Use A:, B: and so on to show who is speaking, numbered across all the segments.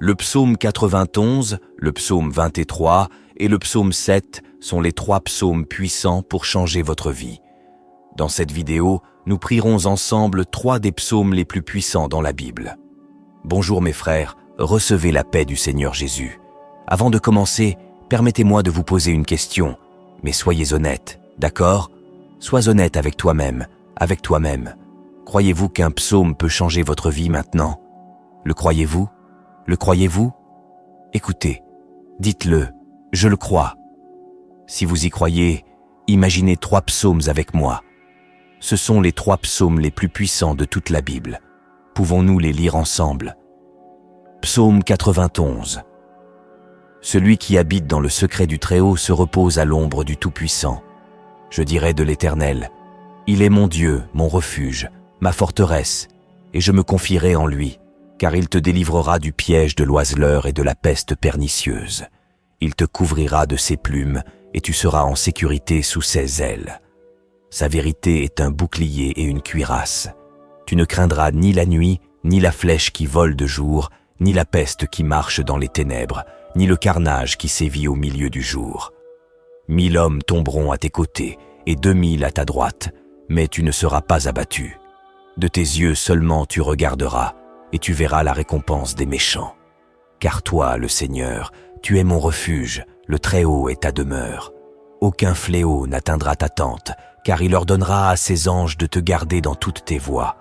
A: Le psaume 91, le psaume 23 et le psaume 7 sont les 3 psaumes puissants pour changer votre vie. Dans cette vidéo, nous prierons ensemble 3 des psaumes les plus puissants dans la Bible. Bonjour mes frères, recevez la paix du Seigneur Jésus. Avant de commencer, permettez-moi de vous poser une question, mais soyez honnête, d'accord? Sois honnête avec toi-même, avec toi-même. Croyez-vous qu'un psaume peut changer votre vie maintenant? Le croyez-vous? Le croyez-vous? Écoutez, dites-le, je le crois. Si vous y croyez, imaginez 3 psaumes avec moi. Ce sont les 3 psaumes les plus puissants de toute la Bible. Pouvons-nous les lire ensemble? Psaume 91. Celui qui habite dans le secret du Très-Haut se repose à l'ombre du Tout-Puissant. Je dirai de l'Éternel, il est mon Dieu, mon refuge, ma forteresse, et je me confierai en lui, car il te délivrera du piège de l'oiseleur et de la peste pernicieuse. Il te couvrira de ses plumes, et tu seras en sécurité sous ses ailes. Sa vérité est un bouclier et une cuirasse. Tu ne craindras ni la nuit, ni la flèche qui vole de jour, ni la peste qui marche dans les ténèbres, ni le carnage qui sévit au milieu du jour. 1000 hommes tomberont à tes côtés, et 2000 à ta droite, mais tu ne seras pas abattu. De tes yeux seulement tu regarderas, et tu verras la récompense des méchants. Car toi, le Seigneur, tu es mon refuge, le Très-Haut est ta demeure. Aucun fléau n'atteindra ta tente, car il ordonnera à ses anges de te garder dans toutes tes voies.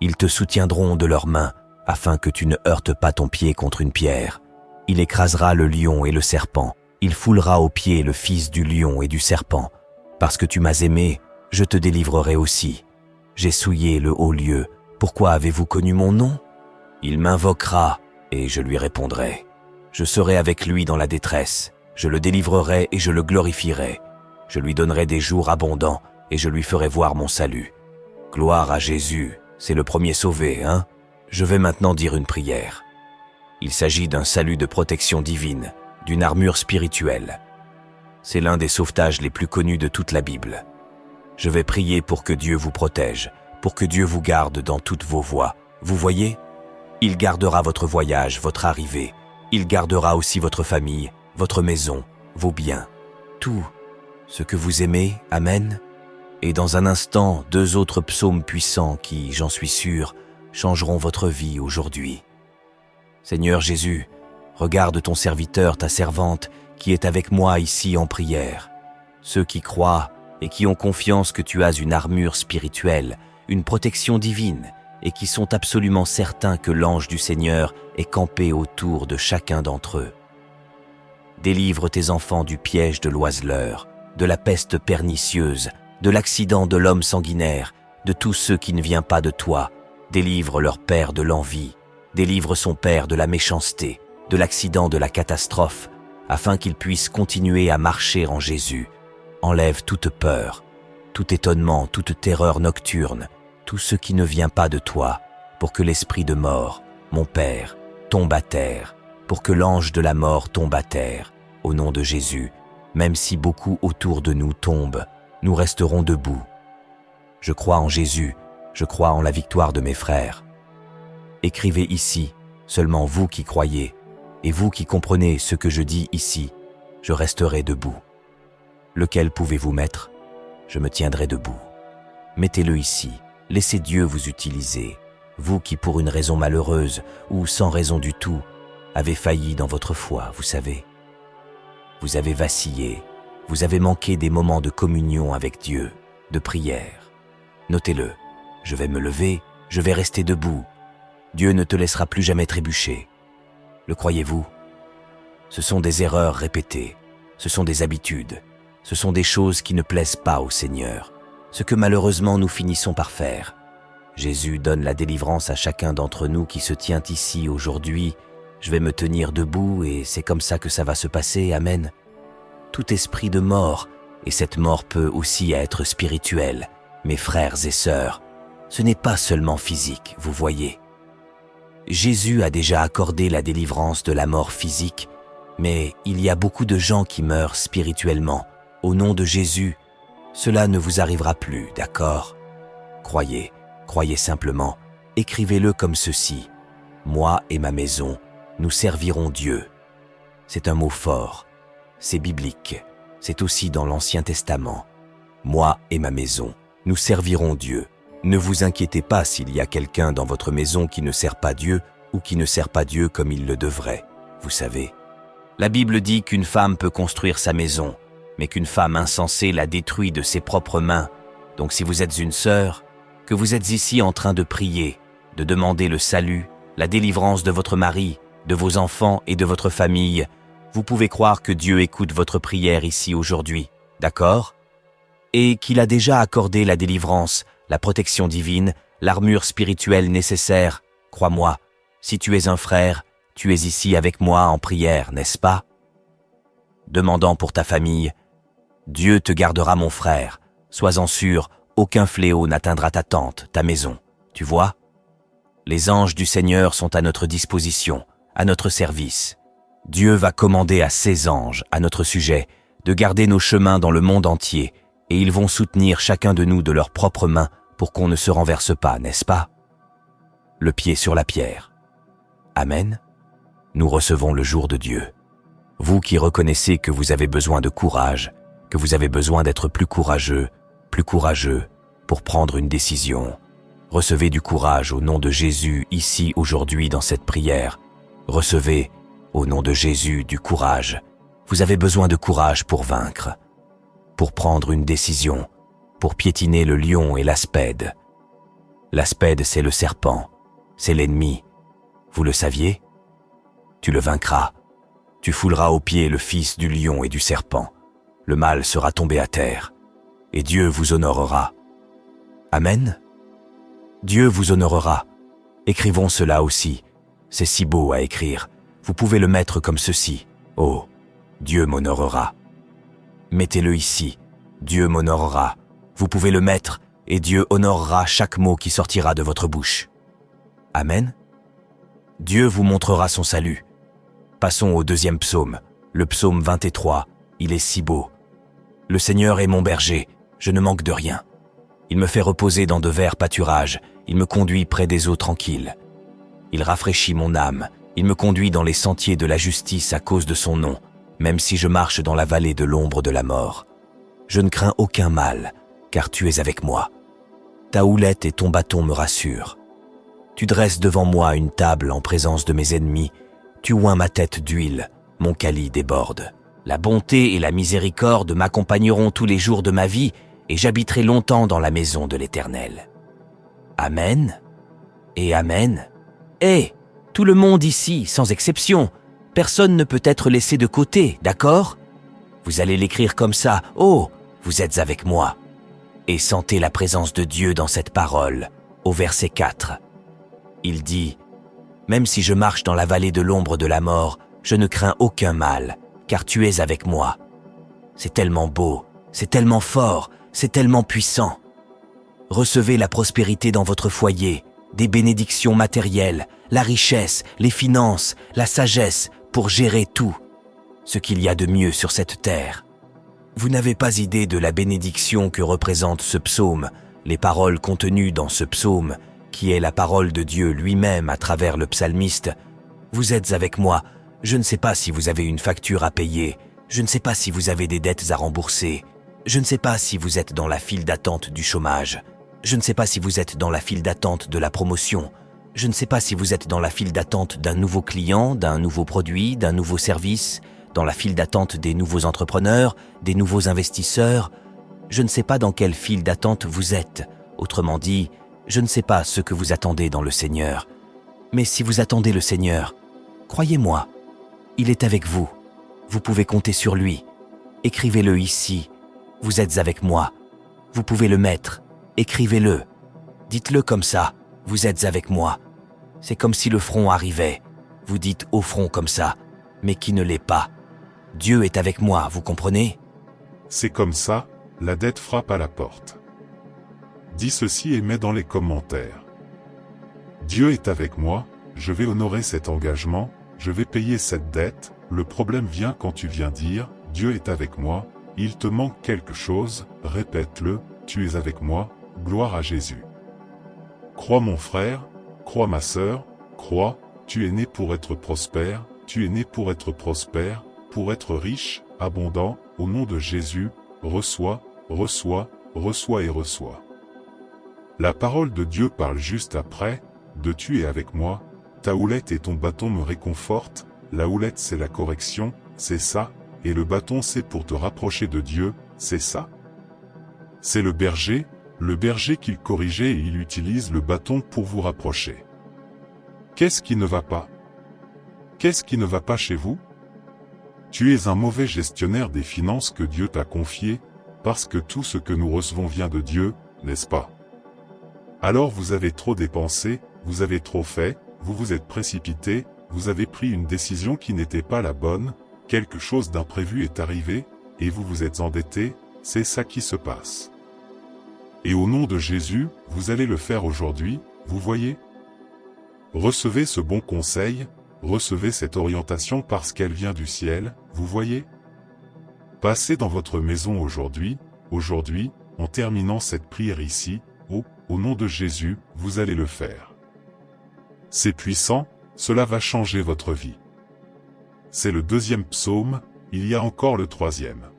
A: Ils te soutiendront de leurs mains, afin que tu ne heurtes pas ton pied contre une pierre. Il écrasera le lion et le serpent, il foulera aux pieds le fils du lion et du serpent. Parce que tu m'as aimé, je te délivrerai aussi. J'ai souillé le haut lieu, pourquoi avez-vous connu mon nom? Il m'invoquera, et je lui répondrai. Je serai avec lui dans la détresse, je le délivrerai et je le glorifierai. Je lui donnerai des jours abondants, et je lui ferai voir mon salut. Gloire à Jésus, c'est le premier sauvé, hein? Je vais maintenant dire une prière. Il s'agit d'un salut de protection divine, d'une armure spirituelle. C'est l'un des sauvetages les plus connus de toute la Bible. Je vais prier pour que Dieu vous protège, pour que Dieu vous garde dans toutes vos voies. Vous voyez? Il gardera votre voyage, votre arrivée. Il gardera aussi votre famille, votre maison, vos biens, tout ce que vous aimez. Amen. Et dans un instant, 2 autres psaumes puissants qui, j'en suis sûr, changeront votre vie aujourd'hui. Seigneur Jésus, regarde ton serviteur, ta servante, qui est avec moi ici en prière. Ceux qui croient et qui ont confiance que tu as une armure spirituelle, une protection divine, et qui sont absolument certains que l'ange du Seigneur est campé autour de chacun d'entre eux. Délivre tes enfants du piège de l'oiseleur, de la peste pernicieuse, de l'accident de l'homme sanguinaire, de tous ceux qui ne viennent pas de toi. Délivre leur père de l'envie, délivre son père de la méchanceté, de l'accident de la catastrophe, afin qu'il puisse continuer à marcher en Jésus. Enlève toute peur, tout étonnement, toute terreur nocturne, tout ce qui ne vient pas de toi, pour que l'esprit de mort, mon Père, tombe à terre, pour que l'ange de la mort tombe à terre, au nom de Jésus. Même si beaucoup autour de nous tombent, nous resterons debout. Je crois en Jésus, je crois en la victoire de mes frères. Écrivez ici, seulement vous qui croyez, et vous qui comprenez ce que je dis ici, je resterai debout. Lequel pouvez-vous mettre? Je me tiendrai debout. Mettez-le ici, laissez Dieu vous utiliser, vous qui pour une raison malheureuse ou sans raison du tout, avez failli dans votre foi, vous savez. Vous avez vacillé, vous avez manqué des moments de communion avec Dieu, de prière. Notez-le, je vais me lever, je vais rester debout. Dieu ne te laissera plus jamais trébucher. Le croyez-vous? Ce sont des erreurs répétées, ce sont des habitudes, ce sont des choses qui ne plaisent pas au Seigneur, ce que malheureusement nous finissons par faire. Jésus donne la délivrance à chacun d'entre nous qui se tient ici aujourd'hui. Je vais me tenir debout et c'est comme ça que ça va se passer, amen. Tout esprit de mort, et cette mort peut aussi être spirituelle, mes frères et sœurs, ce n'est pas seulement physique, vous voyez. Jésus a déjà accordé la délivrance de la mort physique, mais il y a beaucoup de gens qui meurent spirituellement. Au nom de Jésus, cela ne vous arrivera plus, d'accord? Croyez simplement, écrivez-le comme ceci. Moi et ma maison, nous servirons Dieu. C'est un mot fort, c'est biblique, c'est aussi dans l'Ancien Testament. Moi et ma maison, nous servirons Dieu. Ne vous inquiétez pas s'il y a quelqu'un dans votre maison qui ne sert pas Dieu ou qui ne sert pas Dieu comme il le devrait. Vous savez, la Bible dit qu'une femme peut construire sa maison, mais qu'une femme insensée la détruit de ses propres mains. Donc si vous êtes une sœur, que vous êtes ici en train de prier, de demander le salut, la délivrance de votre mari, de vos enfants et de votre famille, vous pouvez croire que Dieu écoute votre prière ici aujourd'hui, d'accord? Et qu'il a déjà accordé la délivrance, la protection divine, l'armure spirituelle nécessaire. Crois-moi, si tu es un frère, tu es ici avec moi en prière, n'est-ce pas? Demandant pour ta famille, Dieu te gardera mon frère, sois-en sûr, aucun fléau n'atteindra ta tente, ta maison, tu vois? Les anges du Seigneur sont à notre disposition, à notre service. Dieu va commander à ses anges, à notre sujet, de garder nos chemins dans le monde entier, et ils vont soutenir chacun de nous de leurs propres mains pour qu'on ne se renverse pas, n'est-ce pas? Le pied sur la pierre. Amen. Nous recevons le jour de Dieu. Vous qui reconnaissez que vous avez besoin de courage, que vous avez besoin d'être plus courageux pour prendre une décision. Recevez du courage au nom de Jésus ici aujourd'hui dans cette prière. Recevez au nom de Jésus du courage. Vous avez besoin de courage pour vaincre, pour prendre une décision, pour piétiner le lion et l'aspède. L'aspède, c'est le serpent, c'est l'ennemi. Vous le saviez? Tu le vaincras. Tu fouleras aux pieds le fils du lion et du serpent. Le mal sera tombé à terre, et Dieu vous honorera. Amen. Dieu vous honorera. Écrivons cela aussi. C'est si beau à écrire. Vous pouvez le mettre comme ceci. Oh, Dieu m'honorera. Mettez-le ici. Dieu m'honorera. Vous pouvez le mettre, et Dieu honorera chaque mot qui sortira de votre bouche. Amen. Dieu vous montrera son salut. Passons au deuxième psaume, le psaume 23. Il est si beau. Le Seigneur est mon berger, je ne manque de rien. Il me fait reposer dans de verts pâturages, il me conduit près des eaux tranquilles. Il rafraîchit mon âme, il me conduit dans les sentiers de la justice à cause de son nom, même si je marche dans la vallée de l'ombre de la mort. Je ne crains aucun mal, car tu es avec moi. Ta houlette et ton bâton me rassurent. Tu dresses devant moi une table en présence de mes ennemis, tu oins ma tête d'huile, mon calice déborde. La bonté et la miséricorde m'accompagneront tous les jours de ma vie, et j'habiterai longtemps dans la maison de l'Éternel. Amen et Amen. Tout le monde ici, sans exception, personne ne peut être laissé de côté, d'accord? Vous allez l'écrire comme ça, oh, vous êtes avec moi. Et sentez la présence de Dieu dans cette parole, au verset 4. Il dit, « Même si je marche dans la vallée de l'ombre de la mort, je ne crains aucun mal, car tu es avec moi. » C'est tellement beau, c'est tellement fort, c'est tellement puissant. Recevez la prospérité dans votre foyer, des bénédictions matérielles, la richesse, les finances, la sagesse pour gérer tout, ce qu'il y a de mieux sur cette terre. Vous n'avez pas idée de la bénédiction que représente ce psaume, les paroles contenues dans ce psaume, qui est la parole de Dieu lui-même à travers le psalmiste. Vous êtes avec moi, je ne sais pas si vous avez une facture à payer, je ne sais pas si vous avez des dettes à rembourser, je ne sais pas si vous êtes dans la file d'attente du chômage, je ne sais pas si vous êtes dans la file d'attente de la promotion, je ne sais pas si vous êtes dans la file d'attente d'un nouveau client, d'un nouveau produit, d'un nouveau service, dans la file d'attente des nouveaux entrepreneurs, des nouveaux investisseurs. Je ne sais pas dans quelle file d'attente vous êtes. Autrement dit, je ne sais pas ce que vous attendez dans le Seigneur. Mais si vous attendez le Seigneur, croyez-moi, il est avec vous. Vous pouvez compter sur lui. Écrivez-le ici. Vous êtes avec moi. Vous pouvez le mettre. Écrivez-le. Dites-le comme ça. Vous êtes avec moi. C'est comme si le front arrivait. Vous dites au front comme ça, mais qui ne l'est pas. Dieu est avec moi, vous comprenez?
B: C'est comme ça, la dette frappe à la porte. Dis ceci et mets dans les commentaires. Dieu est avec moi, je vais honorer cet engagement, je vais payer cette dette. Le problème vient quand tu viens dire, Dieu est avec moi, il te manque quelque chose, répète-le, tu es avec moi, gloire à Jésus. Crois mon frère, crois ma sœur, crois, tu es né pour être prospère, tu es né pour être prospère, pour être riche, abondant, au nom de Jésus, reçois, reçois, reçois et reçois. La parole de Dieu parle juste après, de tu es avec moi, ta houlette et ton bâton me réconfortent, la houlette c'est la correction, c'est ça, et le bâton c'est pour te rapprocher de Dieu, c'est ça. C'est le berger qu'il corrigeait et il utilise le bâton pour vous rapprocher. Qu'est-ce qui ne va pas? Qu'est-ce qui ne va pas chez vous? Tu es un mauvais gestionnaire des finances que Dieu t'a confiées, parce que tout ce que nous recevons vient de Dieu, n'est-ce pas? Alors vous avez trop dépensé, vous avez trop fait, vous vous êtes précipité, vous avez pris une décision qui n'était pas la bonne, quelque chose d'imprévu est arrivé, et vous vous êtes endetté, c'est ça qui se passe. Et au nom de Jésus, vous allez le faire aujourd'hui, vous voyez? Recevez ce bon conseil, recevez cette orientation parce qu'elle vient du ciel, vous voyez? Passez dans votre maison aujourd'hui, en terminant cette prière ici, au nom de Jésus, vous allez le faire. C'est puissant, cela va changer votre vie. C'est le 2e psaume, il y a encore le 3e.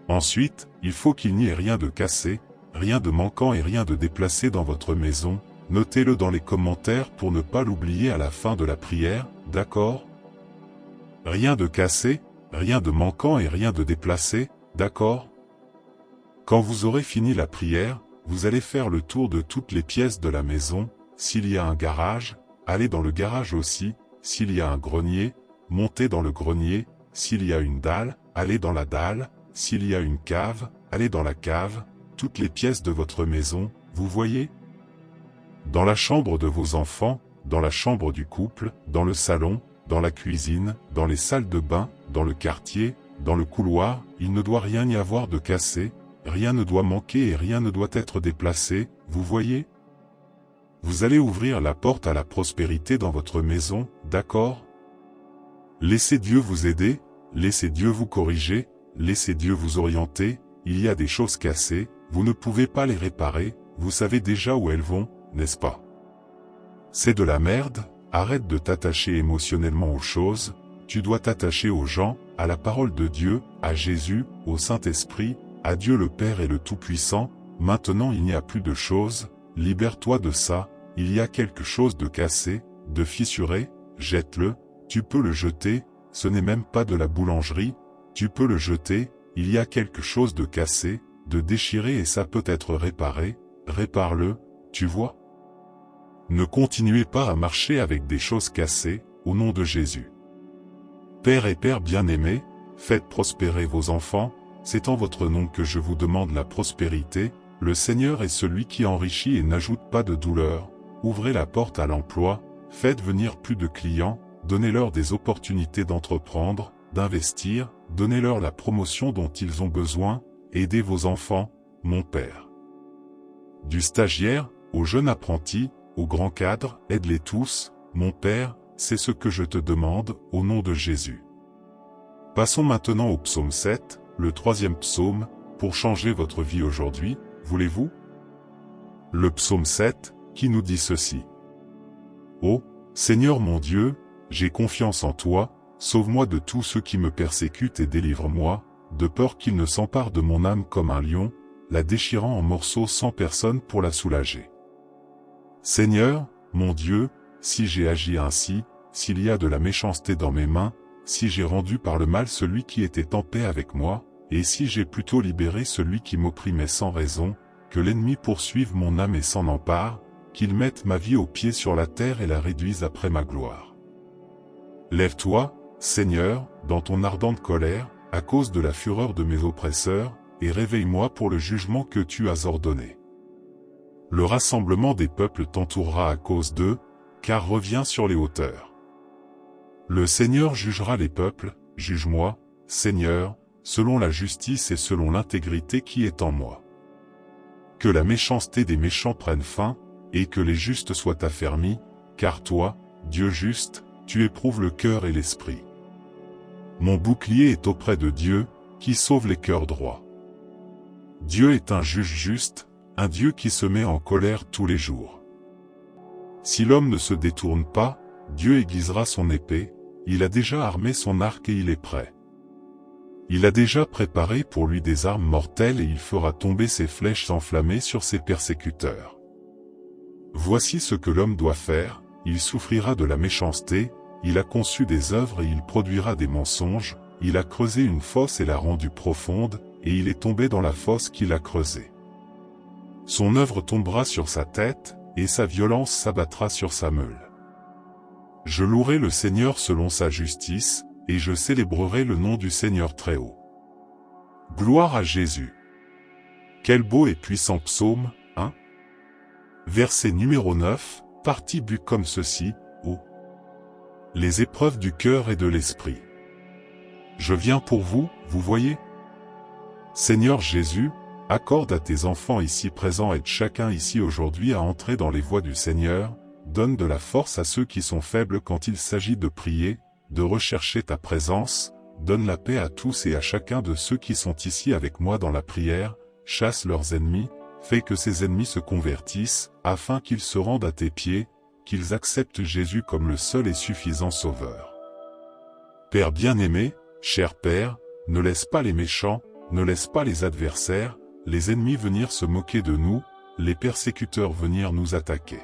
B: Ensuite, il faut qu'il n'y ait rien de cassé, rien de manquant et rien de déplacé dans votre maison, notez-le dans les commentaires pour ne pas l'oublier à la fin de la prière, d'accord? Rien de cassé, rien de manquant et rien de déplacé, d'accord? Quand vous aurez fini la prière, vous allez faire le tour de toutes les pièces de la maison, s'il y a un garage, allez dans le garage aussi, s'il y a un grenier, montez dans le grenier, s'il y a une dalle, allez dans la dalle, s'il y a une cave, allez dans la cave, toutes les pièces de votre maison, vous voyez? Dans la chambre de vos enfants, dans la chambre du couple, dans le salon, dans la cuisine, dans les salles de bain, dans le quartier, dans le couloir, il ne doit rien y avoir de cassé, rien ne doit manquer et rien ne doit être déplacé, vous voyez? Vous allez ouvrir la porte à la prospérité dans votre maison, d'accord? Laissez Dieu vous aider, laissez Dieu vous corriger, laissez Dieu vous orienter, il y a des choses cassées, vous ne pouvez pas les réparer, vous savez déjà où elles vont, n'est-ce pas? C'est de la merde, arrête de t'attacher émotionnellement aux choses, tu dois t'attacher aux gens, à la parole de Dieu, à Jésus, au Saint-Esprit, à Dieu le Père et le Tout-Puissant. Maintenant il n'y a plus de choses, libère-toi de ça, il y a quelque chose de cassé, de fissuré, jette-le, tu peux le jeter, ce n'est même pas de la boulangerie, tu peux le jeter, il y a quelque chose de cassé, de déchiré et ça peut être réparé, répare-le, tu vois? Ne continuez pas à marcher avec des choses cassées, au nom de Jésus. Père et Père bien-aimé, faites prospérer vos enfants, c'est en votre nom que je vous demande la prospérité, le Seigneur est celui qui enrichit et n'ajoute pas de douleur, ouvrez la porte à l'emploi, faites venir plus de clients, donnez-leur des opportunités d'entreprendre, d'investir, donnez-leur la promotion dont ils ont besoin, aidez vos enfants, mon Père. Du stagiaire, au jeune apprenti, au grand cadre, aide-les tous, mon Père, c'est ce que je te demande, au nom de Jésus. Passons maintenant au psaume 7, le 3e psaume, pour changer votre vie aujourd'hui, voulez-vous? Le psaume 7, qui nous dit ceci. Ô Seigneur mon Dieu, j'ai confiance en toi, sauve-moi de tous ceux qui me persécutent et délivre-moi, de peur qu'ils ne s'emparent de mon âme comme un lion, la déchirant en morceaux sans personne pour la soulager. Seigneur, mon Dieu, si j'ai agi ainsi, s'il y a de la méchanceté dans mes mains, si j'ai rendu par le mal celui qui était en paix avec moi, et si j'ai plutôt libéré celui qui m'opprimait sans raison, que l'ennemi poursuive mon âme et s'en empare, qu'il mette ma vie au pied sur la terre et la réduise après ma gloire. Lève-toi, Seigneur, dans ton ardente colère, à cause de la fureur de mes oppresseurs, et réveille-moi pour le jugement que tu as ordonné. Le rassemblement des peuples t'entourera à cause d'eux, car reviens sur les hauteurs. Le Seigneur jugera les peuples, juge-moi, Seigneur, selon la justice et selon l'intégrité qui est en moi. Que la méchanceté des méchants prenne fin, et que les justes soient affermis, car toi, Dieu juste, tu éprouves le cœur et l'esprit. Mon bouclier est auprès de Dieu, qui sauve les cœurs droits. Dieu est un juge juste, un Dieu qui se met en colère tous les jours. Si l'homme ne se détourne pas, Dieu aiguisera son épée, il a déjà armé son arc et il est prêt. Il a déjà préparé pour lui des armes mortelles et il fera tomber ses flèches enflammées sur ses persécuteurs. Voici ce que l'homme doit faire, il souffrira de la méchanceté, il a conçu des œuvres et il produira des mensonges, il a creusé une fosse et l'a rendue profonde, et il est tombé dans la fosse qu'il a creusée. Son œuvre tombera sur sa tête, et sa violence s'abattra sur sa meule. Je louerai le Seigneur selon sa justice, et je célébrerai le nom du Seigneur très haut. Gloire à Jésus. Quel beau et puissant psaume, hein? Verset numéro 9, partie B comme ceci, où les épreuves du cœur et de l'esprit. Je viens pour vous, vous voyez? Seigneur Jésus, accorde à tes enfants ici présents et chacun ici aujourd'hui à entrer dans les voies du Seigneur, donne de la force à ceux qui sont faibles quand il s'agit de prier, de rechercher ta présence, donne la paix à tous et à chacun de ceux qui sont ici avec moi dans la prière, chasse leurs ennemis, fais que ces ennemis se convertissent, afin qu'ils se rendent à tes pieds, qu'ils acceptent Jésus comme le seul et suffisant Sauveur. Père bien-aimé, cher Père, ne laisse pas les méchants, ne laisse pas les adversaires, les ennemis venir se moquer de nous, les persécuteurs venir nous attaquer.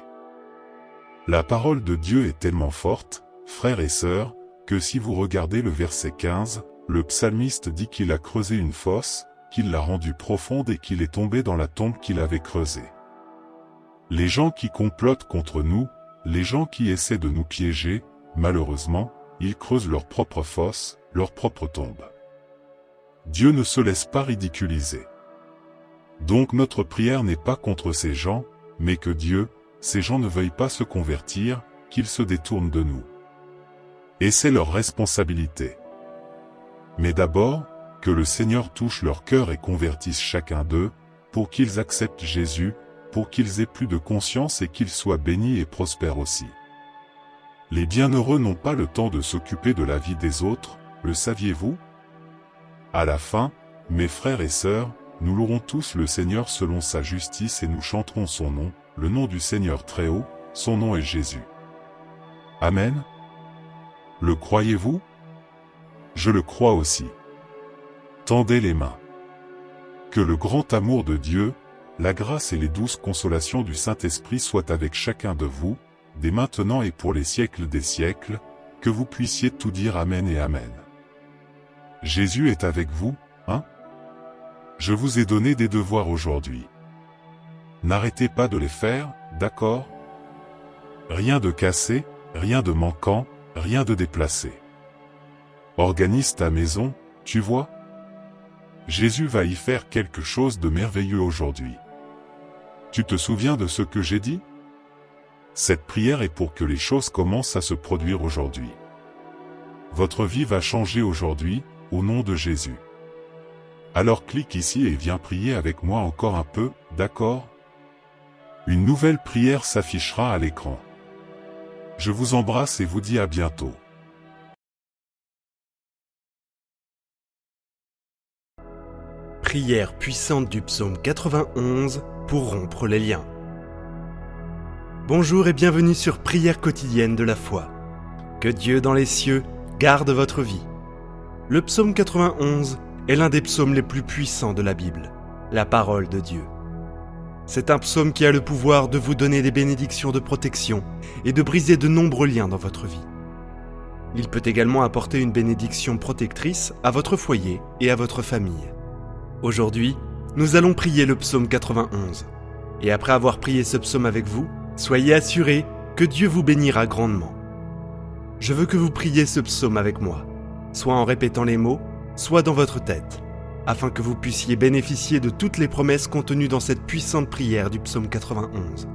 B: La parole de Dieu est tellement forte, frères et sœurs, que si vous regardez le verset 15, le psalmiste dit qu'il a creusé une fosse, qu'il l'a rendue profonde et qu'il est tombé dans la tombe qu'il avait creusée. Les gens qui complotent contre nous, les gens qui essaient de nous piéger, malheureusement, ils creusent leur propre fosse, leur propre tombe. Dieu ne se laisse pas ridiculiser. Donc notre prière n'est pas contre ces gens, mais que Dieu, ces gens ne veuillent pas se convertir, qu'ils se détournent de nous. Et c'est leur responsabilité. Mais d'abord, que le Seigneur touche leur cœur et convertisse chacun d'eux, pour qu'ils acceptent Jésus, pour qu'ils aient plus de conscience et qu'ils soient bénis et prospèrent aussi. Les bienheureux n'ont pas le temps de s'occuper de la vie des autres, le saviez-vous? À la fin, mes frères et sœurs, nous louerons tous le Seigneur selon sa justice et nous chanterons son nom, le nom du Seigneur très haut, son nom est Jésus. Amen. Le croyez-vous? Je le crois aussi. Tendez les mains. Que le grand amour de Dieu, la grâce et les douces consolations du Saint-Esprit soient avec chacun de vous, dès maintenant et pour les siècles des siècles, que vous puissiez tout dire Amen et Amen. Jésus est avec vous, hein? Je vous ai donné des devoirs aujourd'hui. N'arrêtez pas de les faire, d'accord? Rien de cassé, rien de manquant, rien de déplacé. Organise ta maison, tu vois? Jésus va y faire quelque chose de merveilleux aujourd'hui. Tu te souviens de ce que j'ai dit? Cette prière est pour que les choses commencent à se produire aujourd'hui. Votre vie va changer aujourd'hui, au nom de Jésus. Alors clique ici et viens prier avec moi encore un peu, d'accord? Une nouvelle prière s'affichera à l'écran. Je vous embrasse et vous dis à bientôt.
C: Prière puissante du psaume 91 pour rompre les liens. Bonjour et bienvenue sur Prière quotidienne de la foi. Que Dieu dans les cieux garde votre vie. Le psaume 91 est l'un des psaumes les plus puissants de la Bible, la parole de Dieu. C'est un psaume qui a le pouvoir de vous donner des bénédictions de protection et de briser de nombreux liens dans votre vie. Il peut également apporter une bénédiction protectrice à votre foyer et à votre famille. Aujourd'hui, nous allons prier le psaume 91. Et après avoir prié ce psaume avec vous, soyez assurés que Dieu vous bénira grandement. Je veux que vous priez ce psaume avec moi, soit en répétant les mots, soit dans votre tête, afin que vous puissiez bénéficier de toutes les promesses contenues dans cette puissante prière du psaume 91.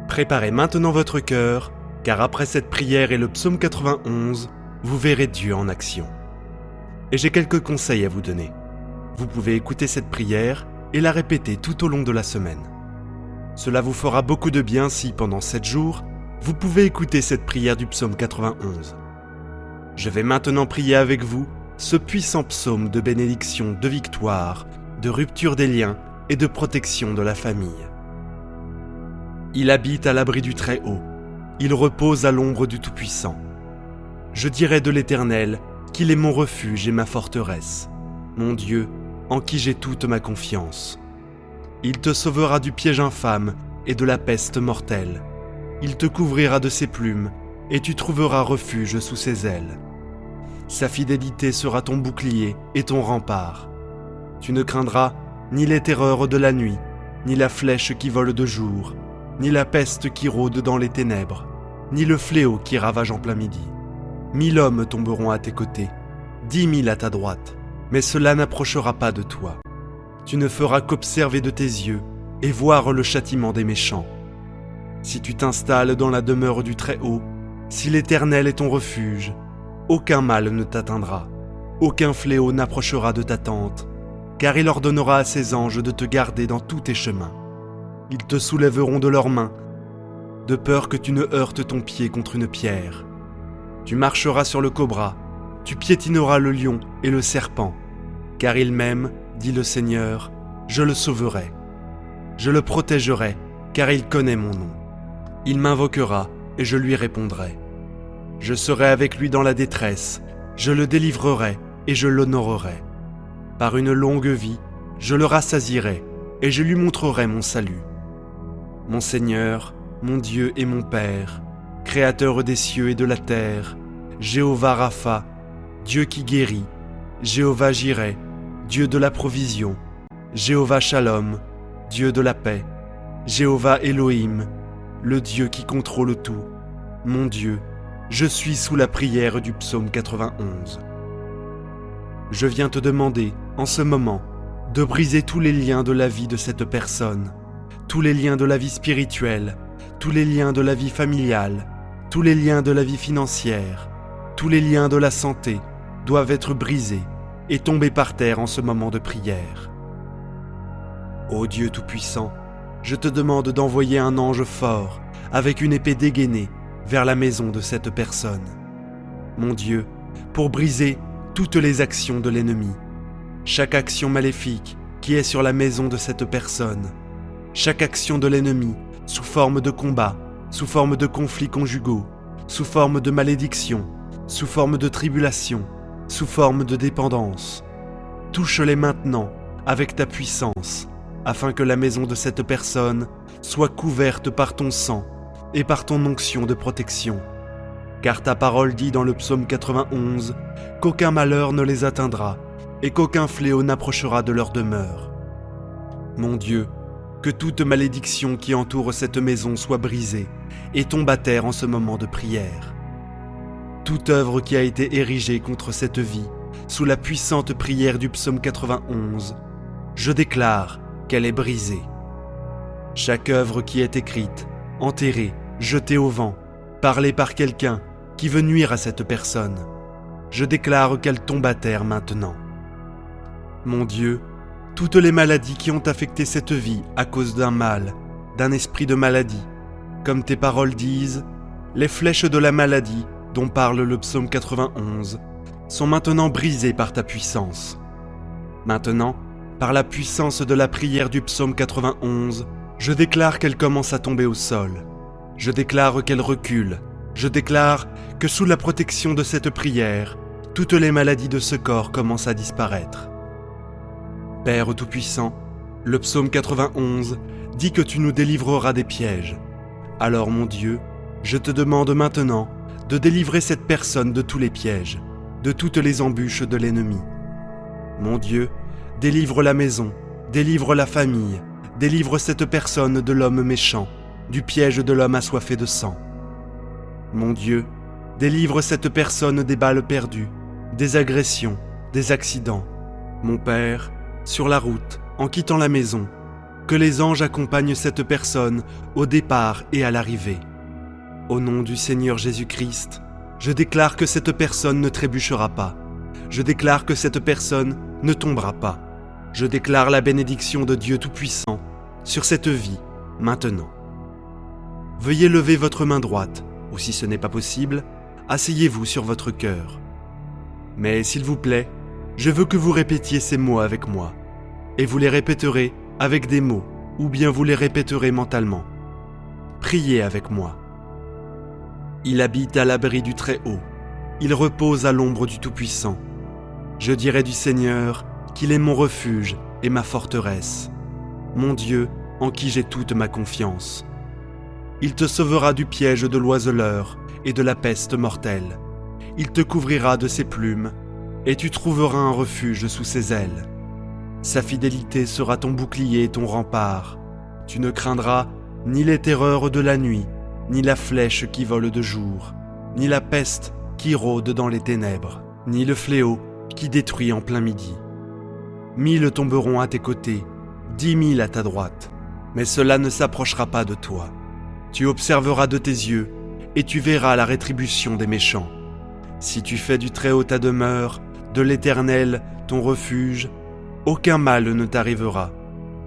C: Préparez maintenant votre cœur, car après cette prière et le psaume 91, vous verrez Dieu en action. Et j'ai quelques conseils à vous donner. Vous pouvez écouter cette prière et la répéter tout au long de la semaine. Cela vous fera beaucoup de bien si, pendant 7 jours, vous pouvez écouter cette prière du psaume 91. Je vais maintenant prier avec vous ce puissant psaume de bénédiction, de victoire, de rupture des liens et de protection de la famille. Il habite à l'abri du Très-Haut. il repose à l'ombre du Tout-Puissant. Je dirai de l'Éternel qu'il est mon refuge et ma forteresse, mon Dieu, en qui j'ai toute ma confiance. Il te sauvera du piège infâme et de la peste mortelle. Il te couvrira de ses plumes, et tu trouveras refuge sous ses ailes. Sa fidélité sera ton bouclier et ton rempart. Tu ne craindras ni les terreurs de la nuit, ni la flèche qui vole de jour, ni la peste qui rôde dans les ténèbres, ni le fléau qui ravage en plein midi. 1000 hommes tomberont à tes côtés, 10 000 à ta droite, mais cela n'approchera pas de toi. Tu ne feras qu'observer de tes yeux et voir le châtiment des méchants. Si tu t'installes dans la demeure du Très-Haut, si l'Éternel est ton refuge, aucun mal ne t'atteindra, aucun fléau n'approchera de ta tente, car il ordonnera à ses anges de te garder dans tous tes chemins. Ils te soulèveront de leurs mains, de peur que tu ne heurtes ton pied contre une pierre. Tu marcheras sur le cobra, tu piétineras le lion et le serpent, car il m'aime, dit le Seigneur, je le sauverai. Je le protégerai, car il connaît mon nom. Il m'invoquera, et je lui répondrai. Je serai avec lui dans la détresse, je le délivrerai, et je l'honorerai. Par une longue vie, je le rassasierai, et je lui montrerai mon salut. Mon Seigneur, mon Dieu et mon Père, Créateur des cieux et de la terre, Jéhovah Rapha, Dieu qui guérit, Jéhovah Jireh, Dieu de la provision, Jéhovah Shalom, Dieu de la paix, Jéhovah Elohim, le Dieu qui contrôle tout. Mon Dieu, je suis sous la prière du psaume 91. Je viens te demander, en ce moment, de briser tous les liens de la vie de cette personne, tous les liens de la vie spirituelle, tous les liens de la vie familiale, tous les liens de la vie financière, tous les liens de la santé doivent être brisés et tomber par terre en ce moment de prière. Ô Dieu Tout-Puissant, je te demande d'envoyer un ange fort avec une épée dégainée vers la maison de cette personne. Mon Dieu, pour briser toutes les actions de l'ennemi, chaque action maléfique qui est sur la maison de cette personne, chaque action de l'ennemi sous forme de combat, sous forme de conflits conjugaux, sous forme de malédiction, sous forme de tribulation, sous forme de dépendance. Touche-les maintenant avec ta puissance, afin que la maison de cette personne soit couverte par ton sang et par ton onction de protection. Car ta parole dit dans le psaume 91 qu'aucun malheur ne les atteindra et qu'aucun fléau n'approchera de leur demeure. Mon Dieu, que toute malédiction qui entoure cette maison soit brisée et tombe à terre en ce moment de prière. Toute œuvre qui a été érigée contre cette vie, sous la puissante prière du psaume 91, je déclare qu'elle est brisée. Chaque œuvre qui est écrite, enterrée, jetée au vent, parlée par quelqu'un qui veut nuire à cette personne, je déclare qu'elle tombe à terre maintenant. Mon Dieu, toutes les maladies qui ont affecté cette vie à cause d'un mal, d'un esprit de maladie, comme tes paroles disent, les flèches de la maladie dont parle le psaume 91 sont maintenant brisées par ta puissance. Maintenant, par la puissance de la prière du psaume 91, je déclare qu'elle commence à tomber au sol. Je déclare qu'elle recule. Je déclare que sous la protection de cette prière, toutes les maladies de ce corps commencent à disparaître. Père Tout-Puissant, le psaume 91 dit que tu nous délivreras des pièges. Alors mon Dieu, je te demande maintenant de délivrer cette personne de tous les pièges, de toutes les embûches de l'ennemi. Mon Dieu, délivre la maison, délivre la famille, délivre cette personne de l'homme méchant, du piège de l'homme assoiffé de sang. Mon Dieu, délivre cette personne des balles perdues, des agressions, des accidents. Mon Père, sur la route, en quittant la maison, que les anges accompagnent cette personne au départ et à l'arrivée. Au nom du Seigneur Jésus-Christ, je déclare que cette personne ne trébuchera pas. Je déclare que cette personne ne tombera pas. Je déclare la bénédiction de Dieu Tout-Puissant sur cette vie, maintenant. Veuillez lever votre main droite, ou si ce n'est pas possible, asseyez-vous sur votre cœur. Mais s'il vous plaît, je veux que vous répétiez ces mots avec moi, et vous les répéterez avec des mots, ou bien vous les répéterez mentalement. Priez avec moi. Il habite à l'abri du Très-Haut. Il repose à l'ombre du Tout-Puissant. Je dirai du Seigneur qu'il est mon refuge et ma forteresse, mon Dieu en qui j'ai toute ma confiance. Il te sauvera du piège de l'oiseleur et de la peste mortelle. Il te couvrira de ses plumes, et tu trouveras un refuge sous ses ailes. Sa fidélité sera ton bouclier et ton rempart. Tu ne craindras ni les terreurs de la nuit, ni la flèche qui vole de jour, ni la peste qui rôde dans les ténèbres, ni le fléau qui détruit en plein midi. 1000 tomberont à tes côtés, 10 000 à ta droite, mais cela ne s'approchera pas de toi. Tu observeras de tes yeux, et tu verras la rétribution des méchants. Si tu fais du Très-Haut ta demeure, de l'Éternel ton refuge, aucun mal ne t'arrivera,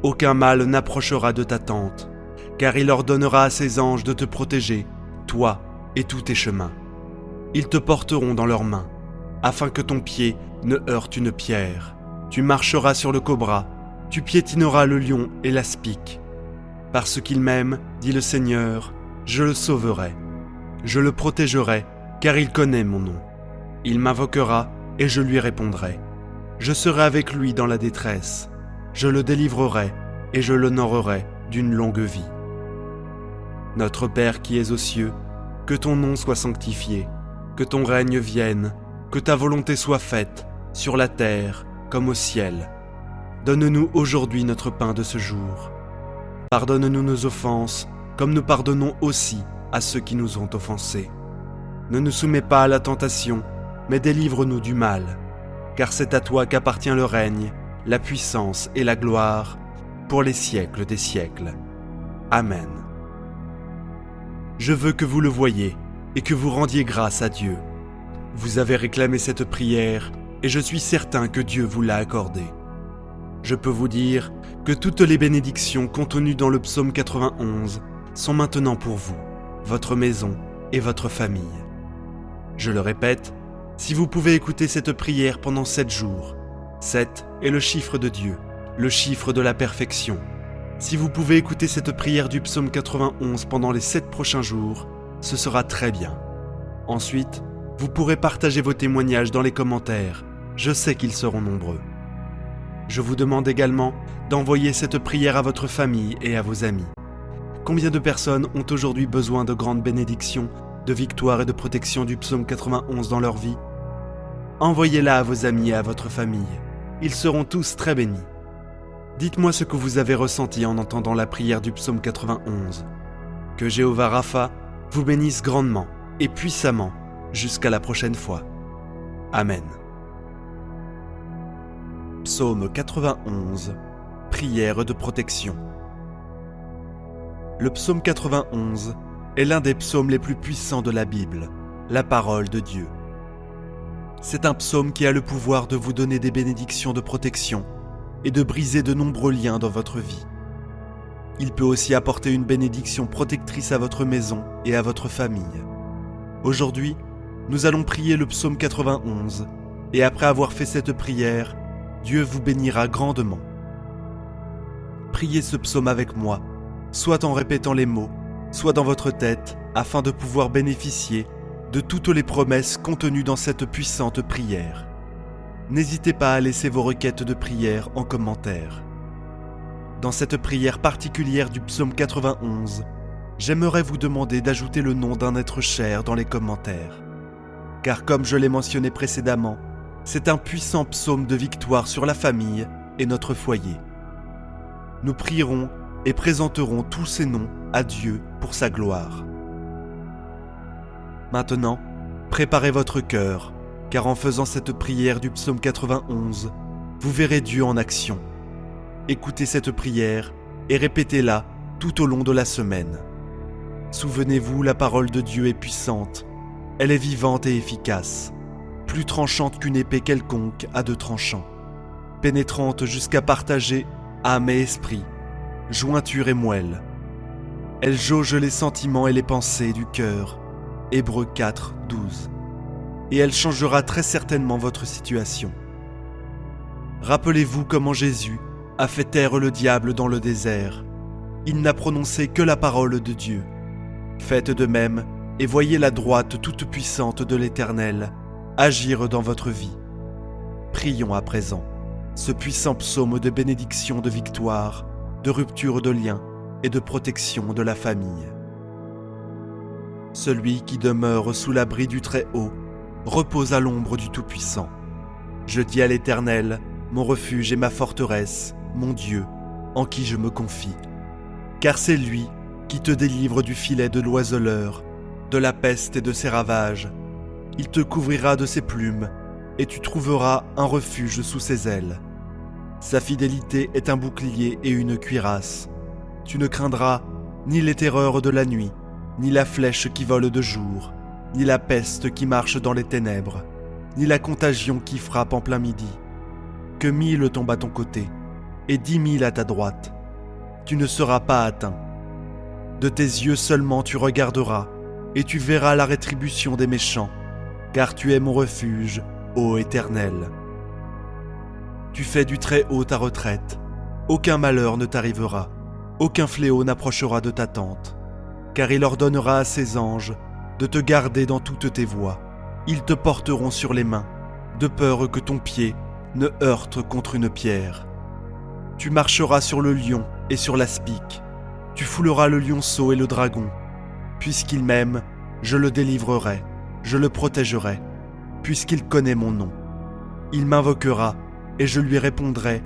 C: aucun mal n'approchera de ta tente, car il ordonnera à ses anges de te protéger, toi et tous tes chemins. Ils te porteront dans leurs mains, afin que ton pied ne heurte une pierre. Tu marcheras sur le cobra, tu piétineras le lion et l'aspic. Parce qu'il m'aime, dit le Seigneur, je le sauverai. Je le protégerai, car il connaît mon nom. Il m'invoquera, et je lui répondrai. Je serai avec lui dans la détresse. Je le délivrerai, et je l'honorerai d'une longue vie. Notre Père qui es aux cieux, que ton nom soit sanctifié, que ton règne vienne, que ta volonté soit faite, sur la terre comme au ciel. Donne-nous aujourd'hui notre pain de ce jour. Pardonne-nous nos offenses, comme nous pardonnons aussi à ceux qui nous ont offensés. Ne nous soumets pas à la tentation, mais délivre-nous du mal, car c'est à toi qu'appartient le règne, la puissance et la gloire, pour les siècles des siècles. Amen. Je veux que vous le voyiez et que vous rendiez grâce à Dieu. Vous avez réclamé cette prière et je suis certain que Dieu vous l'a accordée. Je peux vous dire que toutes les bénédictions contenues dans le psaume 91 sont maintenant pour vous, votre maison et votre famille. Je le répète, si vous pouvez écouter cette prière pendant 7 jours, 7 est le chiffre de Dieu, le chiffre de la perfection. Si vous pouvez écouter cette prière du psaume 91 pendant les 7 prochains jours, ce sera très bien. Ensuite, vous pourrez partager vos témoignages dans les commentaires. Je sais qu'ils seront nombreux. Je vous demande également d'envoyer cette prière à votre famille et à vos amis. Combien de personnes ont aujourd'hui besoin de grandes bénédictions, de victoire et de protection du psaume 91 dans leur vie? Envoyez-la à vos amis et à votre famille. Ils seront tous très bénis. Dites-moi ce que vous avez ressenti en entendant la prière du psaume 91. Que Jéhovah Rapha vous bénisse grandement et puissamment jusqu'à la prochaine fois. Amen. Psaume 91. Prière de protection. Le psaume 91 est l'un des psaumes les plus puissants de la Bible, la parole de Dieu. C'est un psaume qui a le pouvoir de vous donner des bénédictions de protection et de briser de nombreux liens dans votre vie. Il peut aussi apporter une bénédiction protectrice à votre maison et à votre famille. Aujourd'hui, nous allons prier le psaume 91 et après avoir fait cette prière, Dieu vous bénira grandement. Priez ce psaume avec moi, soit en répétant les mots, soit dans votre tête, afin de pouvoir bénéficier de toutes les promesses contenues dans cette puissante prière. N'hésitez pas à laisser vos requêtes de prière en commentaire. Dans cette prière particulière du psaume 91, j'aimerais vous demander d'ajouter le nom d'un être cher dans les commentaires. Car comme je l'ai mentionné précédemment, c'est un puissant psaume de victoire sur la famille et notre foyer. Nous prierons et présenterons tous ces noms à Dieu pour sa gloire. Maintenant, préparez votre cœur, car en faisant cette prière du psaume 91, vous verrez Dieu en action. Écoutez cette prière et répétez-la tout au long de la semaine. Souvenez-vous, la parole de Dieu est puissante. Elle est vivante et efficace, plus tranchante qu'une épée quelconque à 2 tranchants, pénétrante jusqu'à partager âme et esprit, jointure et moelle. Elle jauge les sentiments et les pensées du cœur. Hébreux 4, 12. Et elle changera très certainement votre situation. Rappelez-vous comment Jésus a fait taire le diable dans le désert. Il n'a prononcé que la parole de Dieu. Faites de même et voyez la droite toute puissante de l'Éternel agir dans votre vie. Prions à présent ce puissant psaume de bénédiction, de victoire, de rupture de liens et de protection de la famille. Celui qui demeure sous l'abri du Très-Haut repose à l'ombre du Tout-Puissant. Je dis à l'Éternel, mon refuge et ma forteresse, mon Dieu, en qui je me confie. Car c'est lui qui te délivre du filet de l'oiseleur, de la peste et de ses ravages. Il te couvrira de ses plumes, et tu trouveras un refuge sous ses ailes. Sa fidélité est un bouclier et une cuirasse. Tu ne craindras ni les terreurs de la nuit, ni la flèche qui vole de jour, ni la peste qui marche dans les ténèbres, ni la contagion qui frappe en plein midi. Que 1000 tombent à ton côté, et 10 000 à ta droite. Tu ne seras pas atteint. De tes yeux seulement tu regarderas, et tu verras la rétribution des méchants, car tu es mon refuge, ô Éternel. Tu fais du Très-Haut ta retraite, aucun malheur ne t'arrivera, aucun fléau n'approchera de ta tente, car il ordonnera à ses anges de te garder dans toutes tes voies. Ils te porteront sur les mains, de peur que ton pied ne heurte contre une pierre. Tu marcheras sur le lion et sur l'aspic, tu fouleras le lionceau et le dragon. Puisqu'il m'aime, je le délivrerai, je le protégerai, puisqu'il connaît mon nom. Il m'invoquera, et je lui répondrai.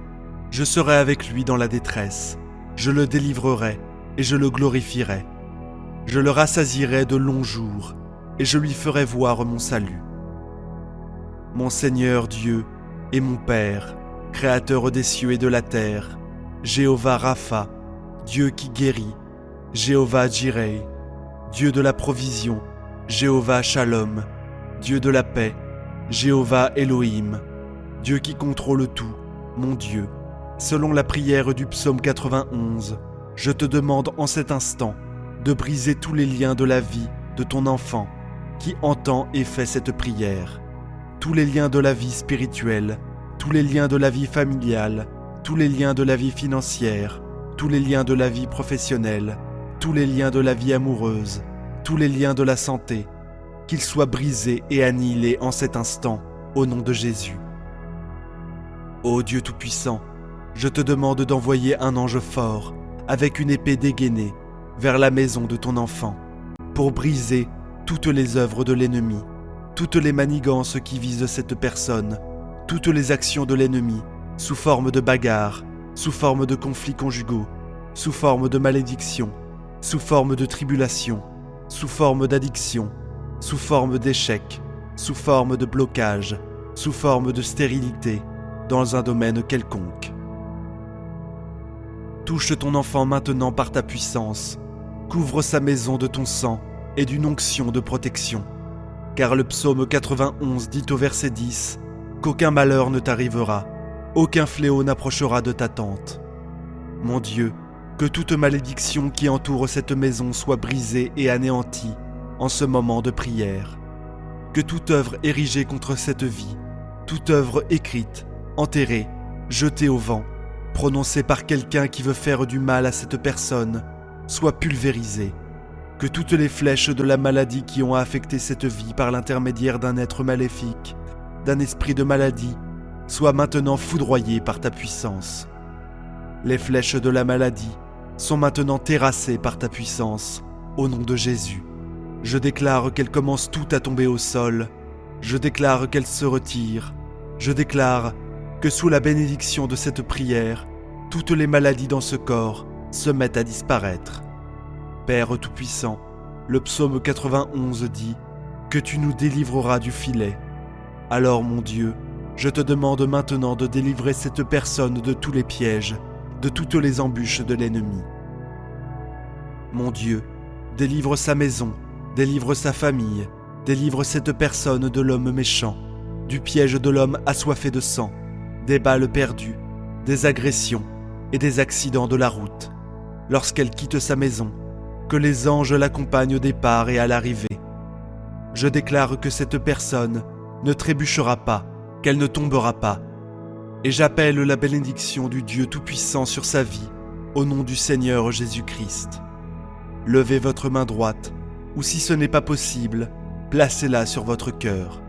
C: Je serai avec lui dans la détresse. Je le délivrerai, et je le glorifierai. Je le rassasierai de longs jours, et je lui ferai voir mon salut. Mon Seigneur Dieu et mon Père, Créateur des cieux et de la terre, Jéhovah Rapha, Dieu qui guérit, Jéhovah Jireh, Dieu de la provision, Jéhovah Shalom, Dieu de la paix, Jéhovah Elohim, Dieu qui contrôle tout, mon Dieu. Selon la prière du psaume 91, je te demande en cet instant de briser tous les liens de la vie de ton enfant qui entend et fait cette prière. Tous les liens de la vie spirituelle, tous les liens de la vie familiale, tous les liens de la vie financière, tous les liens de la vie professionnelle, tous les liens de la vie amoureuse, tous les liens de la santé, qu'ils soient brisés et annihilés en cet instant, au nom de Jésus. Ô Dieu Tout-Puissant, je te demande d'envoyer un ange fort, avec une épée dégainée, vers la maison de ton enfant, pour briser toutes les œuvres de l'ennemi, toutes les manigances qui visent cette personne, toutes les actions de l'ennemi, sous forme de bagarres, sous forme de conflits conjugaux, sous forme de malédiction, sous forme de tribulation, sous forme d'addiction, sous forme d'échec, sous forme de blocage, sous forme de stérilité, dans un domaine quelconque. Touche ton enfant maintenant par ta puissance, couvre sa maison de ton sang et d'une onction de protection. Car le psaume 91 dit au verset 10 qu'aucun malheur ne t'arrivera, aucun fléau n'approchera de ta tente. Mon Dieu, que toute malédiction qui entoure cette maison soit brisée et anéantie en ce moment de prière. Que toute œuvre érigée contre cette vie, toute œuvre écrite, enterrée, jetée au vent, prononcée par quelqu'un qui veut faire du mal à cette personne, soit pulvérisée. Que toutes les flèches de la maladie qui ont affecté cette vie par l'intermédiaire d'un être maléfique, d'un esprit de maladie, soient maintenant foudroyées par ta puissance. Les flèches de la maladie sont maintenant terrassées par ta puissance, au nom de Jésus. Je déclare qu'elles commencent toutes à tomber au sol. Je déclare qu'elles se retirent. Je déclare que sous la bénédiction de cette prière, toutes les maladies dans ce corps se mettent à disparaître. Père Tout-Puissant, le psaume 91 dit que tu nous délivreras du filet. Alors mon Dieu, je te demande maintenant de délivrer cette personne de tous les pièges, de toutes les embûches de l'ennemi. Mon Dieu, délivre sa maison, délivre sa famille, délivre cette personne de l'homme méchant, du piège de l'homme assoiffé de sang, des balles perdues, des agressions et des accidents de la route. Lorsqu'elle quitte sa maison, que les anges l'accompagnent au départ et à l'arrivée. Je déclare que cette personne ne trébuchera pas, qu'elle ne tombera pas. Et j'appelle la bénédiction du Dieu Tout-Puissant sur sa vie, au nom du Seigneur Jésus-Christ. Levez votre main droite ou si ce n'est pas possible, placez-la sur votre cœur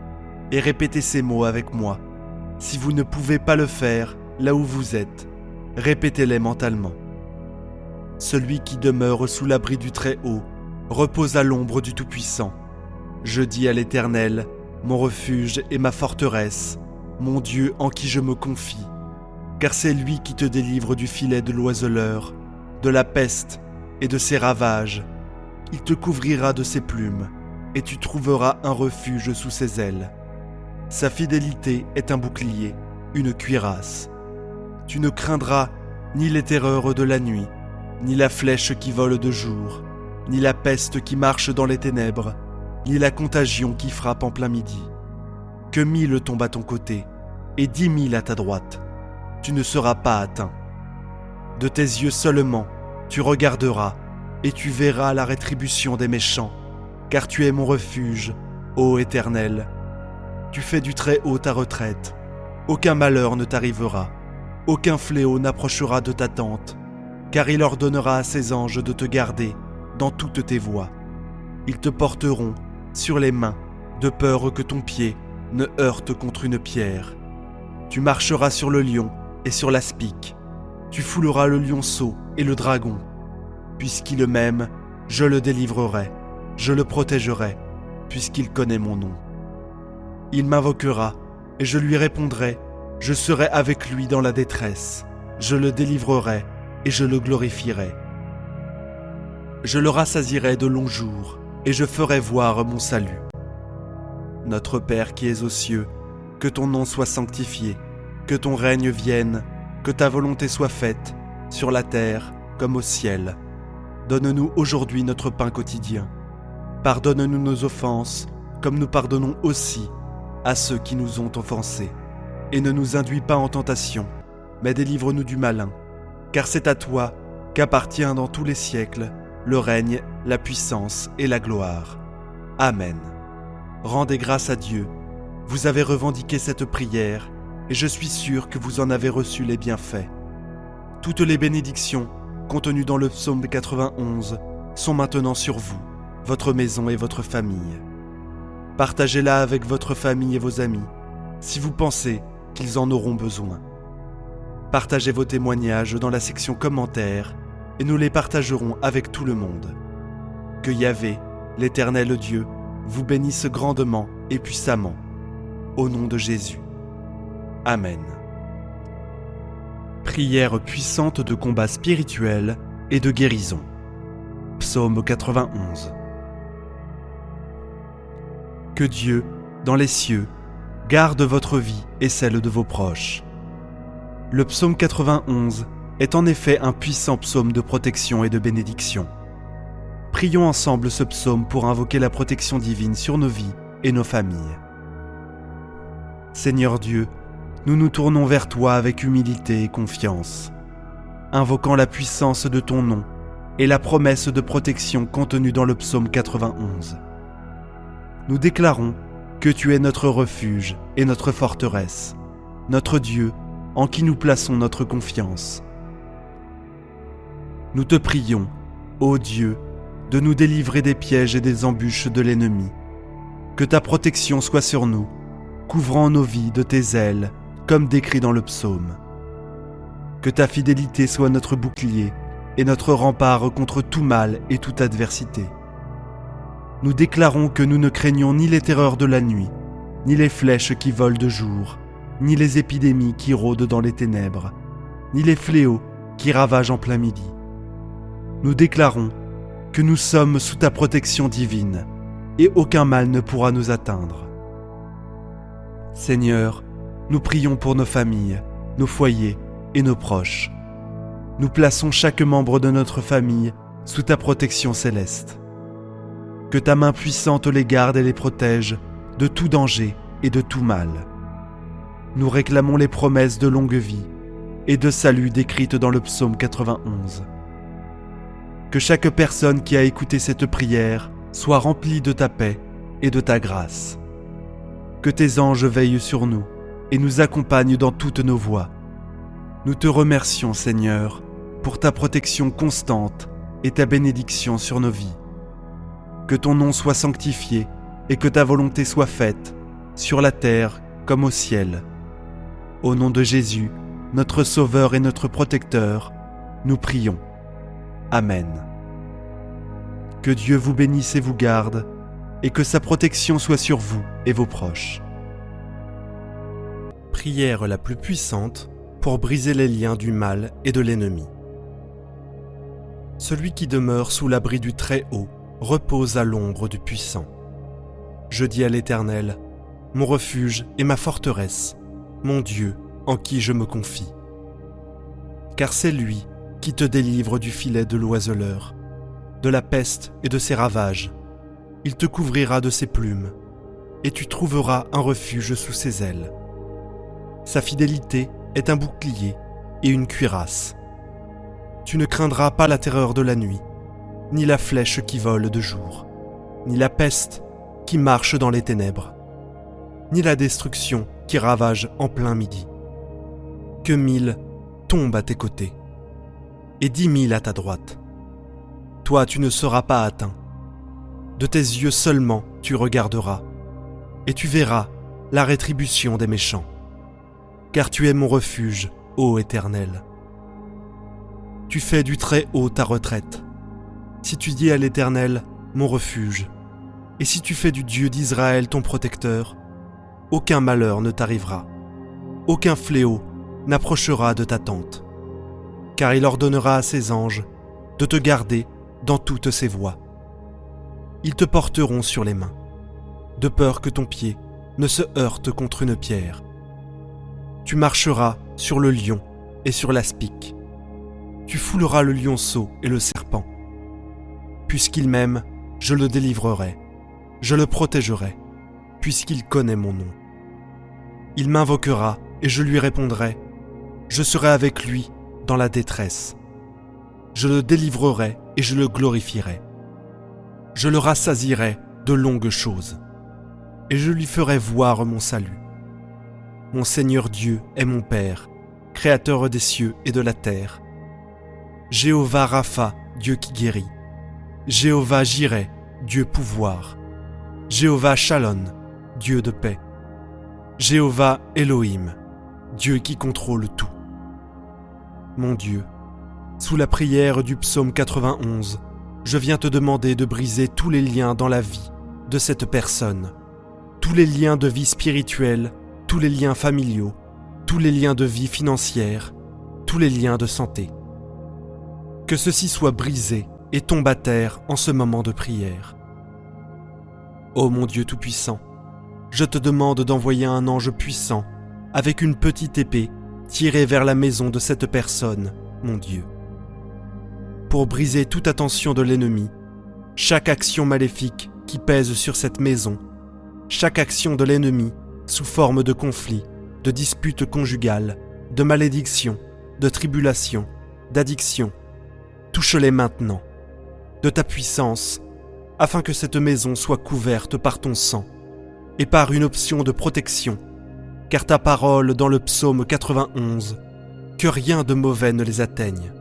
C: et répétez ces mots avec moi. Si vous ne pouvez pas le faire là où vous êtes, répétez-les mentalement. Celui qui demeure sous l'abri du Très-Haut repose à l'ombre du Tout-Puissant. Je dis à l'Éternel, mon refuge et ma forteresse, mon Dieu en qui je me confie, car c'est lui qui te délivre du filet de l'oiseleur, de la peste et de ses ravages. Il te couvrira de ses plumes, et tu trouveras un refuge sous ses ailes. Sa fidélité est un bouclier, une cuirasse. Tu ne craindras ni les terreurs de la nuit, ni la flèche qui vole de jour, ni la peste qui marche dans les ténèbres, ni la contagion qui frappe en plein midi. Que 1000 tombent à ton côté, et 10 000 à ta droite, tu ne seras pas atteint. De tes yeux seulement, tu regarderas, et tu verras la rétribution des méchants, car tu es mon refuge, ô Éternel. Tu fais du Très-Haut ta retraite, aucun malheur ne t'arrivera, aucun fléau n'approchera de ta tente, car il ordonnera à ses anges de te garder dans toutes tes voies. Ils te porteront sur les mains, de peur que ton pied ne heurte contre une pierre. Tu marcheras sur le lion et sur l'aspic, tu fouleras le lionceau et le dragon. Puisqu'il m'aime, je le délivrerai, je le protégerai, puisqu'il connaît mon nom. Il m'invoquera, et je lui répondrai, je serai avec lui dans la détresse, je le délivrerai, et je le glorifierai. Je le rassasierai de longs jours, et je ferai voir mon salut. Notre Père qui es aux cieux, que ton nom soit sanctifié, que ton règne vienne, que ta volonté soit faite, sur la terre comme au ciel. Donne-nous aujourd'hui notre pain quotidien. Pardonne-nous nos offenses, comme nous pardonnons aussi à ceux qui nous ont offensés. Et ne nous induis pas en tentation, mais délivre-nous du malin. Car c'est à toi qu'appartient dans tous les siècles le règne, la puissance et la gloire. Amen. Rendez grâce à Dieu. Vous avez revendiqué cette prière, et je suis sûr que vous en avez reçu les bienfaits. Toutes les bénédictions contenues dans le psaume 91 sont maintenant sur vous, votre maison et votre famille. Partagez-la avec votre famille et vos amis, si vous pensez qu'ils en auront besoin. Partagez vos témoignages dans la section commentaires et nous les partagerons avec tout le monde. Que Yahvé, l'Éternel Dieu, vous bénisse grandement et puissamment. Au nom de Jésus. Amen. Prière puissante de combat spirituel et de guérison. Psaume 91. Que Dieu, dans les cieux, garde votre vie et celle de vos proches. Le psaume 91 est en effet un puissant psaume de protection et de bénédiction. Prions ensemble ce psaume pour invoquer la protection divine sur nos vies et nos familles. Seigneur Dieu, nous nous tournons vers toi avec humilité et confiance, invoquant la puissance de ton nom et la promesse de protection contenue dans le psaume 91. Nous déclarons que tu es notre refuge et notre forteresse, notre Dieu en qui nous plaçons notre confiance. Nous te prions, ô Dieu, de nous délivrer des pièges et des embûches de l'ennemi. Que ta protection soit sur nous, couvrant nos vies de tes ailes, comme décrit dans le psaume. Que ta fidélité soit notre bouclier et notre rempart contre tout mal et toute adversité. Nous déclarons que nous ne craignons ni les terreurs de la nuit, ni les flèches qui volent de jour, ni les épidémies qui rôdent dans les ténèbres, ni les fléaux qui ravagent en plein midi. Nous déclarons que nous sommes sous ta protection divine et aucun mal ne pourra nous atteindre. Seigneur, nous prions pour nos familles, nos foyers et nos proches. Nous plaçons chaque membre de notre famille sous ta protection céleste. Que ta main puissante les garde et les protège de tout danger et de tout mal. Nous réclamons les promesses de longue vie et de salut décrites dans le psaume 91. Que chaque personne qui a écouté cette prière soit remplie de ta paix et de ta grâce. Que tes anges veillent sur nous et nous accompagnent dans toutes nos voies. Nous te remercions, Seigneur, pour ta protection constante et ta bénédiction sur nos vies. que ton nom soit sanctifié et que ta volonté soit faite, sur la terre comme au ciel. Au nom de Jésus, notre Sauveur et notre Protecteur, nous prions. Amen. Que Dieu vous bénisse et vous garde, et que sa protection soit sur vous et vos proches. Prière la plus puissante pour briser les liens du mal et de l'ennemi. Celui qui demeure sous l'abri du Très-Haut repose à l'ombre du Puissant. Je dis à l'Éternel, mon refuge et ma forteresse, mon Dieu en qui je me confie. Car c'est lui qui te délivre du filet de l'oiseleur, de la peste et de ses ravages. Il te couvrira de ses plumes, et tu trouveras un refuge sous ses ailes. Sa fidélité est un bouclier et une cuirasse. Tu ne craindras pas la terreur de la nuit, ni la flèche qui vole de jour, ni la peste qui marche dans les ténèbres, ni la destruction qui ravage en plein midi. Que 1000 tombent à tes côtés, et 10 000 à ta droite. Toi, tu ne seras pas atteint. De tes yeux seulement tu regarderas, et tu verras la rétribution des méchants. Car tu es mon refuge, ô Éternel. Tu fais du Très-Haut ta retraite. Si tu dis à l'Éternel, mon refuge, et si tu fais du Dieu d'Israël ton protecteur, aucun malheur ne t'arrivera, aucun fléau n'approchera de ta tente, car il ordonnera à ses anges de te garder dans toutes ses voies. Ils te porteront sur les mains, de peur que ton pied ne se heurte contre une pierre. Tu marcheras sur le lion et sur l'aspic. Tu fouleras le lionceau et le serpent. Puisqu'il m'aime, je le délivrerai. Je le protégerai, puisqu'il connaît mon nom. Il m'invoquera et je lui répondrai. Je serai avec lui dans la détresse. Je le délivrerai et je le glorifierai. Je le rassasierai de longues choses, et je lui ferai voir mon salut. Mon Seigneur Dieu est mon Père, Créateur des cieux et de la terre. Jéhovah Rapha, Dieu qui guérit. Jéhovah Jireh, Dieu pouvoir. Jéhovah Shalom, Dieu de paix. Jéhovah Elohim, Dieu qui contrôle tout. Mon Dieu, sous la prière du psaume 91, je viens te demander de briser tous les liens dans la vie de cette personne, tous les liens de vie spirituelle, tous les liens familiaux, tous les liens de vie financière, tous les liens de santé. Que ceci soit brisé et tombe à terre en ce moment de prière. Ô mon Dieu Tout-Puissant, je te demande d'envoyer un ange puissant avec une petite épée tirée vers la maison de cette personne, mon Dieu. Pour briser toute attention de l'ennemi, chaque action maléfique qui pèse sur cette maison, chaque action de l'ennemi sous forme de conflit, de dispute conjugale, de malédiction, de tribulation, d'addiction, touche-les maintenant, de ta puissance, afin que cette maison soit couverte par ton sang et par une option de protection, car ta parole dans le psaume 91, que rien de mauvais ne les atteigne.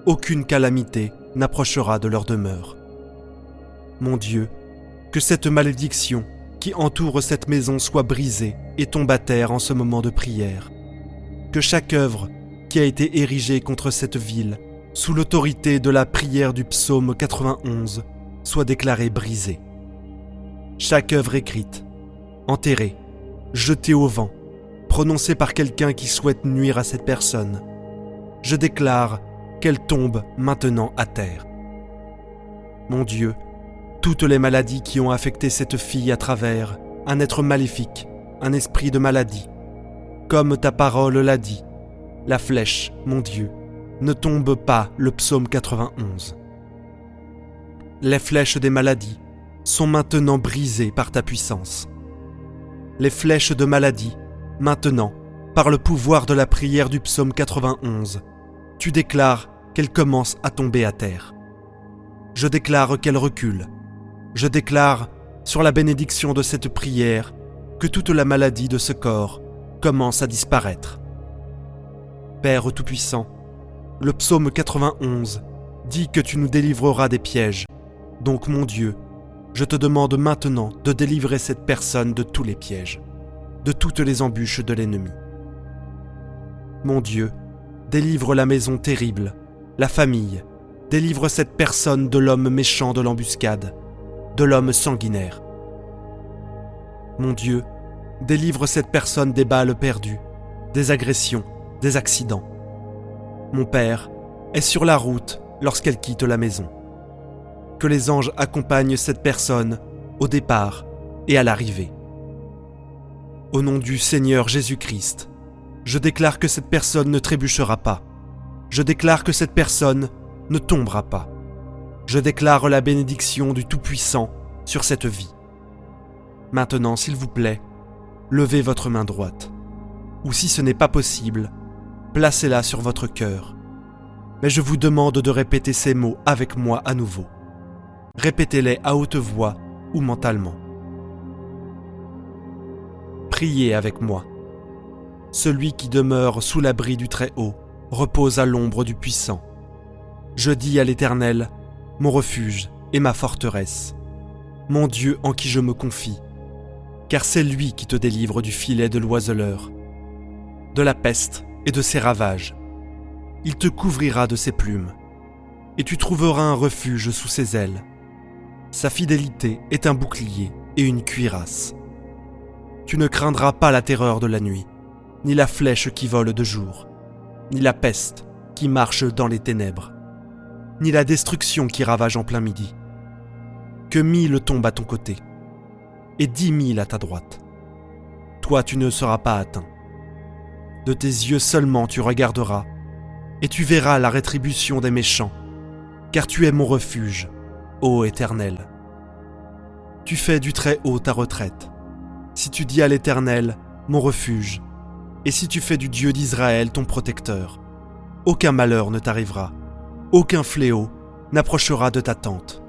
C: Aucune calamité n'approchera de leur demeure. Mon Dieu, que cette malédiction qui entoure cette maison soit brisée et tombe à terre en ce moment de prière. Que chaque œuvre qui a été érigée contre cette ville, sous l'autorité de la prière du psaume 91, soit déclarée brisée. Chaque œuvre écrite, enterrée, jetée au vent, prononcée par quelqu'un qui souhaite nuire à cette personne, je déclare qu'elle tombe maintenant à terre. Mon Dieu, toutes les maladies qui ont affecté cette fille à travers un être maléfique, un esprit de maladie, comme ta parole l'a dit, la flèche, mon Dieu, ne tombe pas, le psaume 91. Les flèches des maladies sont maintenant brisées par ta puissance. Les flèches de maladie, maintenant, par le pouvoir de la prière du psaume 91, tu déclares qu'elles commencent à tomber à terre. Je déclare qu'elles reculent. Je déclare, sur la bénédiction de cette prière, que toute la maladie de ce corps commence à disparaître. Père Tout-Puissant, le psaume 91 dit que tu nous délivreras des pièges. Donc mon Dieu, je te demande maintenant de délivrer cette personne de tous les pièges, de toutes les embûches de l'ennemi. Mon Dieu, délivre la maison terrible, la famille, délivre cette personne de l'homme méchant de l'embuscade, de l'homme sanguinaire. Mon Dieu, délivre cette personne des balles perdues, des agressions, des accidents. Mon Père est sur la route lorsqu'elle quitte la maison. Que les anges accompagnent cette personne au départ et à l'arrivée. Au nom du Seigneur Jésus-Christ, je déclare que cette personne ne trébuchera pas. Je déclare que cette personne ne tombera pas. Je déclare la bénédiction du Tout-Puissant sur cette vie. Maintenant, s'il vous plaît, levez votre main droite. Ou si ce n'est pas possible, placez-la sur votre cœur. Mais je vous demande de répéter ces mots avec moi à nouveau. Répétez-les à haute voix ou mentalement. Priez avec moi. Celui qui demeure sous l'abri du Très-Haut repose à l'ombre du Puissant. Je dis à l'Éternel, mon refuge et ma forteresse, mon Dieu en qui je me confie, car c'est lui qui te délivre du filet de l'oiseleur, de la peste et de ses ravages. Il te couvrira de ses plumes, et tu trouveras un refuge sous ses ailes. Sa fidélité est un bouclier et une cuirasse. Tu ne craindras pas la terreur de la nuit, ni la flèche qui vole de jour, ni la peste qui marche dans les ténèbres, ni la destruction qui ravage en plein midi. Que 1000 tombent à ton côté, et 10 000 à ta droite. Toi, tu ne seras pas atteint. De tes yeux seulement tu regarderas, et tu verras la rétribution des méchants, car tu es mon refuge, ô Éternel. Tu fais du Très-Haut ta retraite. Si tu dis à l'Éternel, mon refuge, et si tu fais du Dieu d'Israël ton protecteur, aucun malheur ne t'arrivera, aucun fléau n'approchera de ta tente,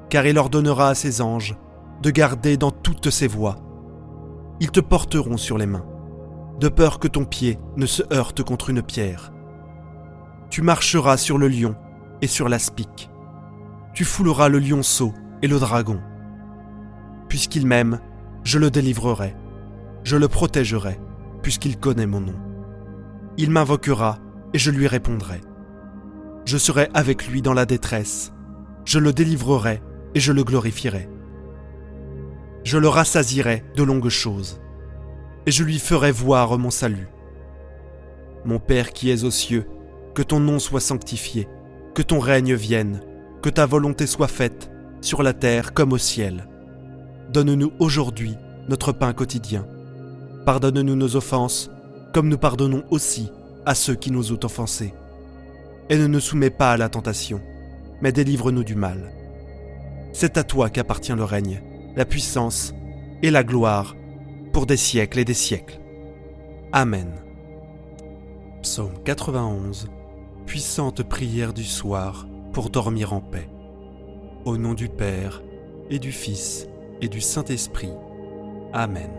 C: car il ordonnera à ses anges de garder dans toutes ses voies. Ils te porteront sur les mains, de peur que ton pied ne se heurte contre une pierre. Tu marcheras sur le lion et sur l'aspic. Tu fouleras le lionceau et le dragon. Puisqu'il m'aime, je le délivrerai. Je le protégerai, puisqu'il connaît mon nom. Il m'invoquera et je lui répondrai. Je serai avec lui dans la détresse. Je le délivrerai et je le glorifierai. Je le rassasierai de longues choses, et je lui ferai voir mon salut. Mon Père qui es aux cieux, que ton nom soit sanctifié, que ton règne vienne, que ta volonté soit faite, sur la terre comme au ciel. Donne-nous aujourd'hui notre pain quotidien. Pardonne-nous nos offenses, comme nous pardonnons aussi à ceux qui nous ont offensés. Et ne nous soumets pas à la tentation, mais délivre-nous du mal. C'est à toi qu'appartient le règne, la puissance et la gloire pour des siècles et des siècles. Amen. Psaume 91. Puissante prière du soir pour dormir en paix. Au nom du Père et du Fils et du Saint-Esprit. Amen.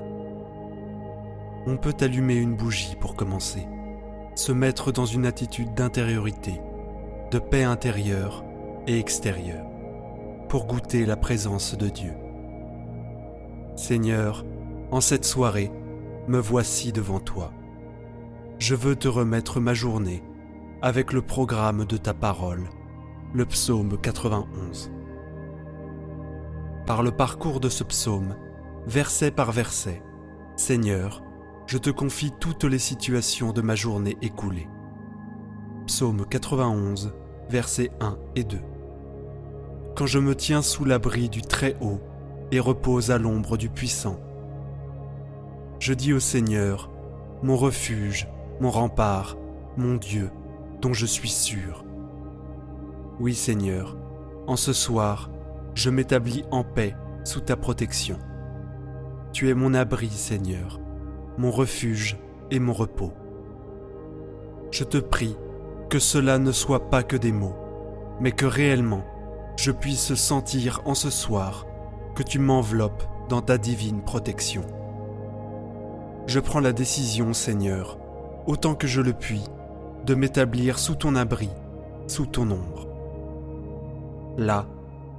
C: On peut allumer une bougie pour commencer, se mettre dans une attitude d'intériorité, de paix intérieure et extérieure, pour goûter la présence de Dieu. Seigneur, en cette soirée, me voici devant toi. Je veux te remettre ma journée avec le programme de ta parole, le psaume 91. Par le parcours de ce psaume, verset par verset, Seigneur, je te confie toutes les situations de ma journée écoulée. Psaume 91, versets 1 et 2. Quand je me tiens sous l'abri du Très-Haut et repose à l'ombre du Puissant, je dis au Seigneur, mon refuge, mon rempart, mon Dieu, dont je suis sûr. Oui Seigneur, en ce soir, je m'établis en paix sous ta protection. Tu es mon abri, Seigneur, mon refuge et mon repos. Je te prie que cela ne soit pas que des mots, mais que réellement je puisse sentir en ce soir que tu m'enveloppes dans ta divine protection. Je prends la décision, Seigneur, autant que je le puis, de m'établir sous ton abri, sous ton ombre. Là,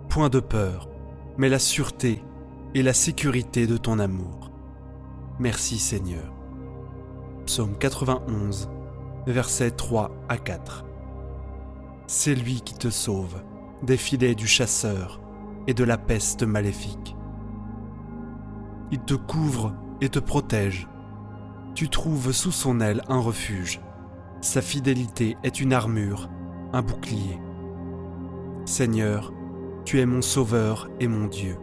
C: point de peur, mais la sûreté et la sécurité de ton amour. Merci Seigneur. Psaume 91, versets 3 à 4. C'est lui qui te sauve des filets du chasseur et de la peste maléfique. Il te couvre et te protège. Tu trouves sous son aile un refuge. Sa fidélité est une armure, un bouclier. Seigneur, tu es mon sauveur et mon Dieu.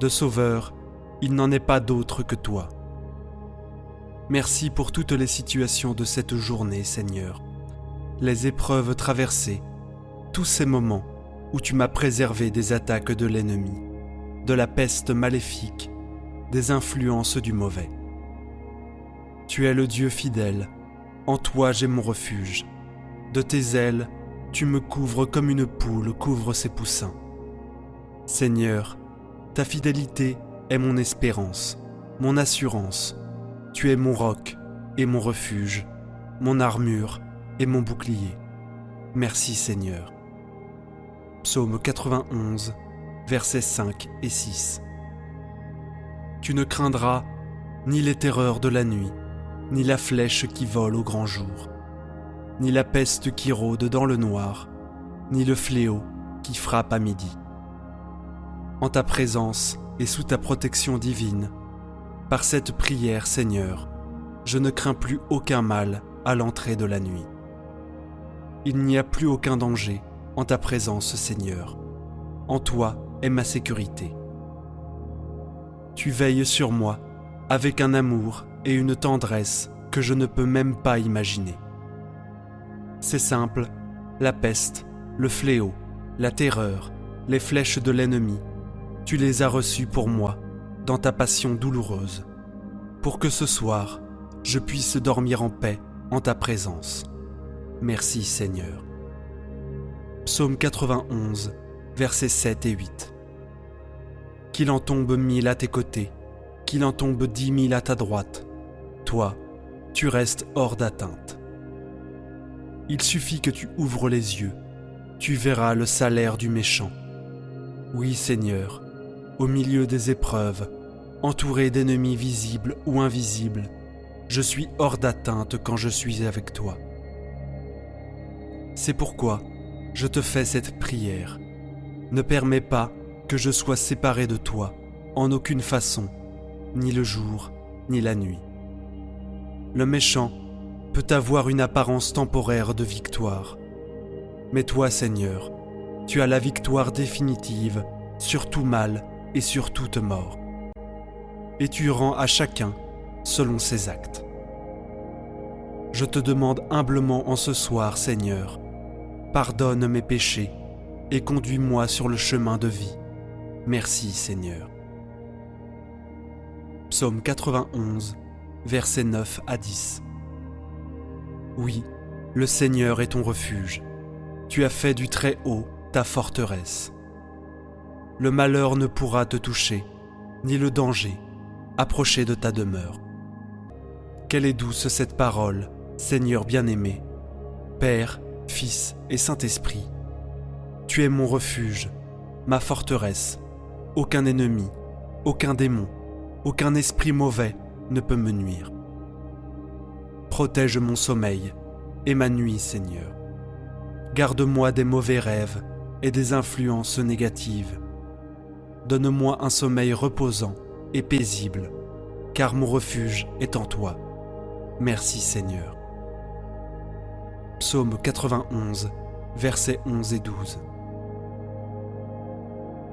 C: De sauveur, il n'en est pas d'autre que toi. Merci pour toutes les situations de cette journée, Seigneur. Les épreuves traversées, tous ces moments où tu m'as préservé des attaques de l'ennemi, de la peste maléfique, des influences du mauvais. Tu es le Dieu fidèle, en toi j'ai mon refuge. De tes ailes, tu me couvres comme une poule couvre ses poussins. Seigneur, ta fidélité est mon espérance, mon assurance. Tu es mon roc et mon refuge, mon armure et mon bouclier. Merci Seigneur. Psaume 91, versets 5 et 6. Tu ne craindras ni les terreurs de la nuit, ni la flèche qui vole au grand jour, ni la peste qui rôde dans le noir, ni le fléau qui frappe à midi. En ta présence et sous ta protection divine, par cette prière, Seigneur, je ne crains plus aucun mal à l'entrée de la nuit. Il n'y a plus aucun danger en ta présence, Seigneur. En toi est ma sécurité. Tu veilles sur moi avec un amour et une tendresse que je ne peux même pas imaginer. C'est simple, la peste, le fléau, la terreur, les flèches de l'ennemi, tu les as reçues pour moi dans ta passion douloureuse, pour que ce soir, je puisse dormir en paix en ta présence. Merci Seigneur. Psaume 91, versets 7 et 8. Qu'il en tombe 1000 à tes côtés, qu'il en tombe 10 000 à ta droite, toi, tu restes hors d'atteinte. Il suffit que tu ouvres les yeux, tu verras le salaire du méchant. Oui Seigneur, au milieu des épreuves, entouré d'ennemis visibles ou invisibles, je suis hors d'atteinte quand je suis avec toi. C'est pourquoi je te fais cette prière. Ne permets pas que je sois séparé de toi, en aucune façon, ni le jour, ni la nuit. Le méchant peut avoir une apparence temporaire de victoire. Mais toi, Seigneur, tu as la victoire définitive sur tout mal et sur toute mort. Et tu rends à chacun selon ses actes. Je te demande humblement en ce soir, Seigneur, pardonne mes péchés et conduis-moi sur le chemin de vie. Merci, Seigneur. Psaume 91, versets 9 à 10. Oui, le Seigneur est ton refuge. Tu as fait du Très-Haut ta forteresse. Le malheur ne pourra te toucher, ni le danger approcher de ta demeure. Quelle est douce cette parole, Seigneur bien-aimé, Père, Fils et Saint-Esprit. Tu es mon refuge, ma forteresse. Aucun ennemi, aucun démon, aucun esprit mauvais ne peut me nuire. Protège mon sommeil et ma nuit, Seigneur. Garde-moi des mauvais rêves et des influences négatives. Donne-moi un sommeil reposant et paisible, car mon refuge est en toi. Merci Seigneur. Psaume 91, versets 11 et 12.